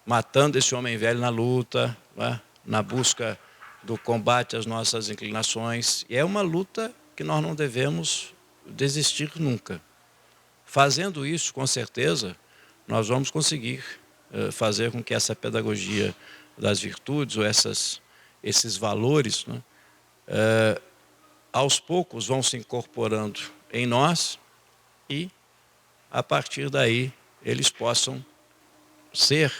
Speaker 5: matando esse homem velho na luta, né? Na busca do combate às nossas inclinações. E é uma luta que nós não devemos desistir nunca. Fazendo isso, com certeza, nós vamos conseguir fazer com que essa pedagogia das virtudes, ou esses valores, né, aos poucos vão se incorporando em nós e, a partir daí, eles possam ser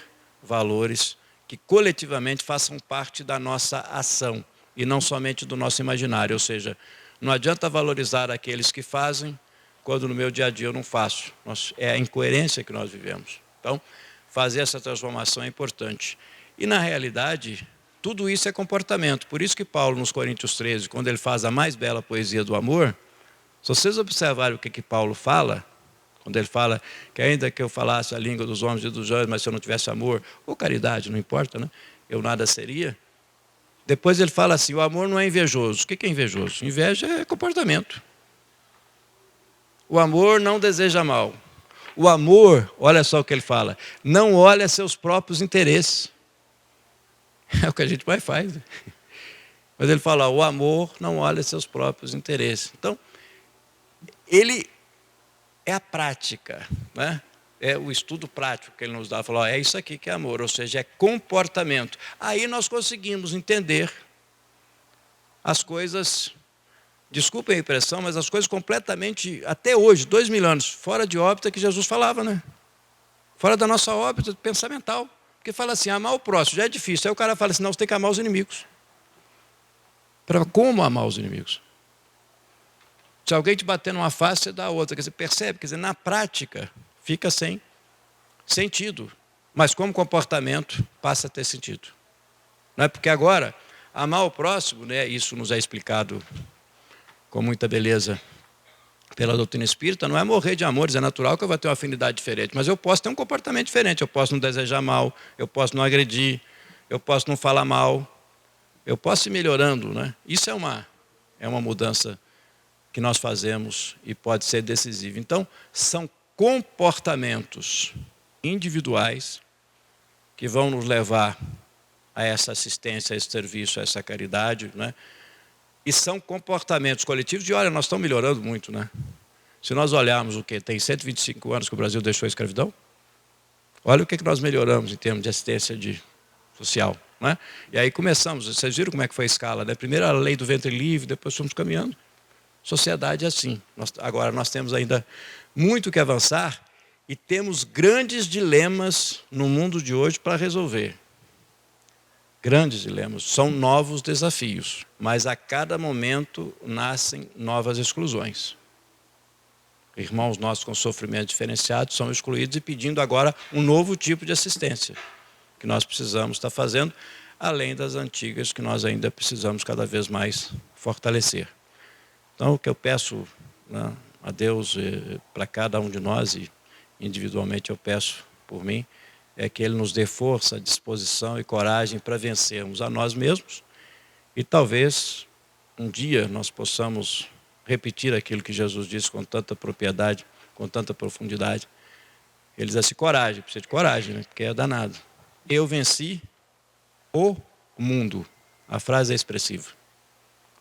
Speaker 5: valores que coletivamente façam parte da nossa ação e não somente do nosso imaginário. Ou seja, não adianta valorizar aqueles que fazem quando no meu dia a dia eu não faço. É a incoerência que nós vivemos. Então, fazer essa transformação é importante. E, na realidade, tudo isso é comportamento. Por isso que Paulo, nos Coríntios 13, quando ele faz a mais bela poesia do amor, se vocês observarem o que Paulo fala, quando ele fala que ainda que eu falasse a língua dos homens e dos anjos, mas se eu não tivesse amor, ou caridade, não importa, né? Eu nada seria. Depois ele fala assim, o amor não é invejoso. O que é invejoso? Inveja é comportamento. O amor não deseja mal. O amor, olha só o que ele fala, não olha seus próprios interesses. É o que a gente mais faz. Mas ele fala, o amor não olha seus próprios interesses. Então, ele é a prática, né? É o estudo prático que ele nos dá. Falou, é isso aqui que é amor, ou seja, é comportamento. Aí nós conseguimos entender as coisas, desculpem a impressão, mas as coisas completamente, até hoje, 2000 anos, fora de órbita que Jesus falava, né? Fora da nossa órbita pensamental. Porque fala assim, amar o próximo já é difícil. Aí o cara fala assim, não, você tem que amar os inimigos. Como amar os inimigos? Se alguém te bater numa face, você dá outra. Quer dizer, percebe? Quer dizer, na prática, fica sem sentido. Mas como comportamento, passa a ter sentido. Não é porque agora, amar o próximo, né, isso nos é explicado com muita beleza pela doutrina espírita, não é morrer de amores, é natural que eu vou ter uma afinidade diferente, mas eu posso ter um comportamento diferente, eu posso não desejar mal, eu posso não agredir, eu posso não falar mal, eu posso ir melhorando, né? Isso é uma mudança que nós fazemos e pode ser decisiva. Então, são comportamentos individuais que vão nos levar a essa assistência, a esse serviço, a essa caridade, né? E são comportamentos coletivos. E olha, nós estamos melhorando muito, né? Se nós olharmos o que tem 125 anos que o Brasil deixou a escravidão, olha o que nós melhoramos em termos de assistência social, né? E aí começamos, vocês viram como é que foi a escala, né? Primeiro a lei do ventre livre, depois fomos caminhando. Sociedade é assim. Agora nós temos ainda muito que avançar e temos grandes dilemas no mundo de hoje para resolver. Grandes dilemas, são novos desafios, mas a cada momento nascem novas exclusões. Irmãos nossos com sofrimento diferenciado são excluídos e pedindo agora um novo tipo de assistência que nós precisamos estar fazendo, além das antigas que nós ainda precisamos cada vez mais fortalecer. Então, o que eu peço, né, a Deus para cada um de nós, e individualmente eu peço por mim, é que Ele nos dê força, disposição e coragem para vencermos a nós mesmos e talvez um dia nós possamos repetir aquilo que Jesus disse com tanta propriedade, com tanta profundidade. Ele diz assim, coragem, precisa de coragem, né? Porque é danado. Eu venci o mundo. A frase é expressiva.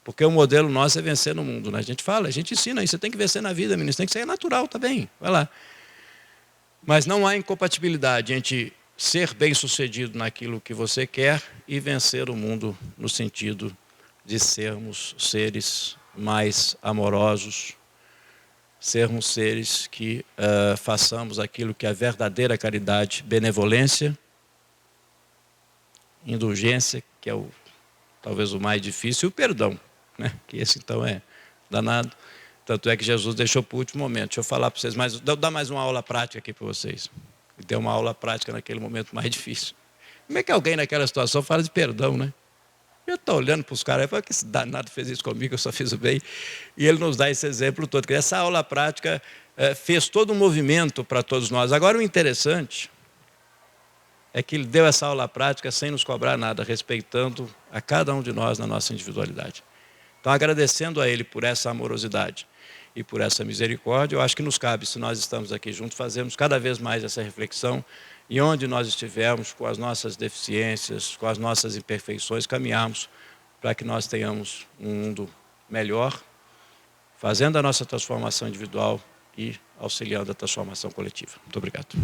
Speaker 5: Porque o modelo nosso é vencer no mundo, né? A gente fala, a gente ensina isso, você tem que vencer na vida, menino, tem que ser natural, tá bem, vai lá. Mas não há incompatibilidade entre ser bem-sucedido naquilo que você quer e vencer o mundo no sentido de sermos seres mais amorosos, sermos seres que façamos aquilo que é a verdadeira caridade, benevolência, indulgência, que é talvez o mais difícil, e o perdão, né? Que esse então é danado. Tanto é que Jesus deixou para o último momento. Deixa eu falar para vocês, dar mais uma aula prática aqui para vocês. E ter uma aula prática naquele momento mais difícil. Como é que alguém naquela situação fala de perdão, né? Eu estou olhando para os caras e falo que esse danado fez isso comigo, eu só fiz o bem. E ele nos dá esse exemplo todo. Essa aula prática fez todo um movimento para todos nós. Agora o interessante é que ele deu essa aula prática sem nos cobrar nada, respeitando a cada um de nós na nossa individualidade. Então, agradecendo a Ele por essa amorosidade e por essa misericórdia, eu acho que nos cabe, se nós estamos aqui juntos, fazermos cada vez mais essa reflexão e onde nós estivermos com as nossas deficiências, com as nossas imperfeições, caminharmos para que nós tenhamos um mundo melhor, fazendo a nossa transformação individual e auxiliando a transformação coletiva. Muito obrigado.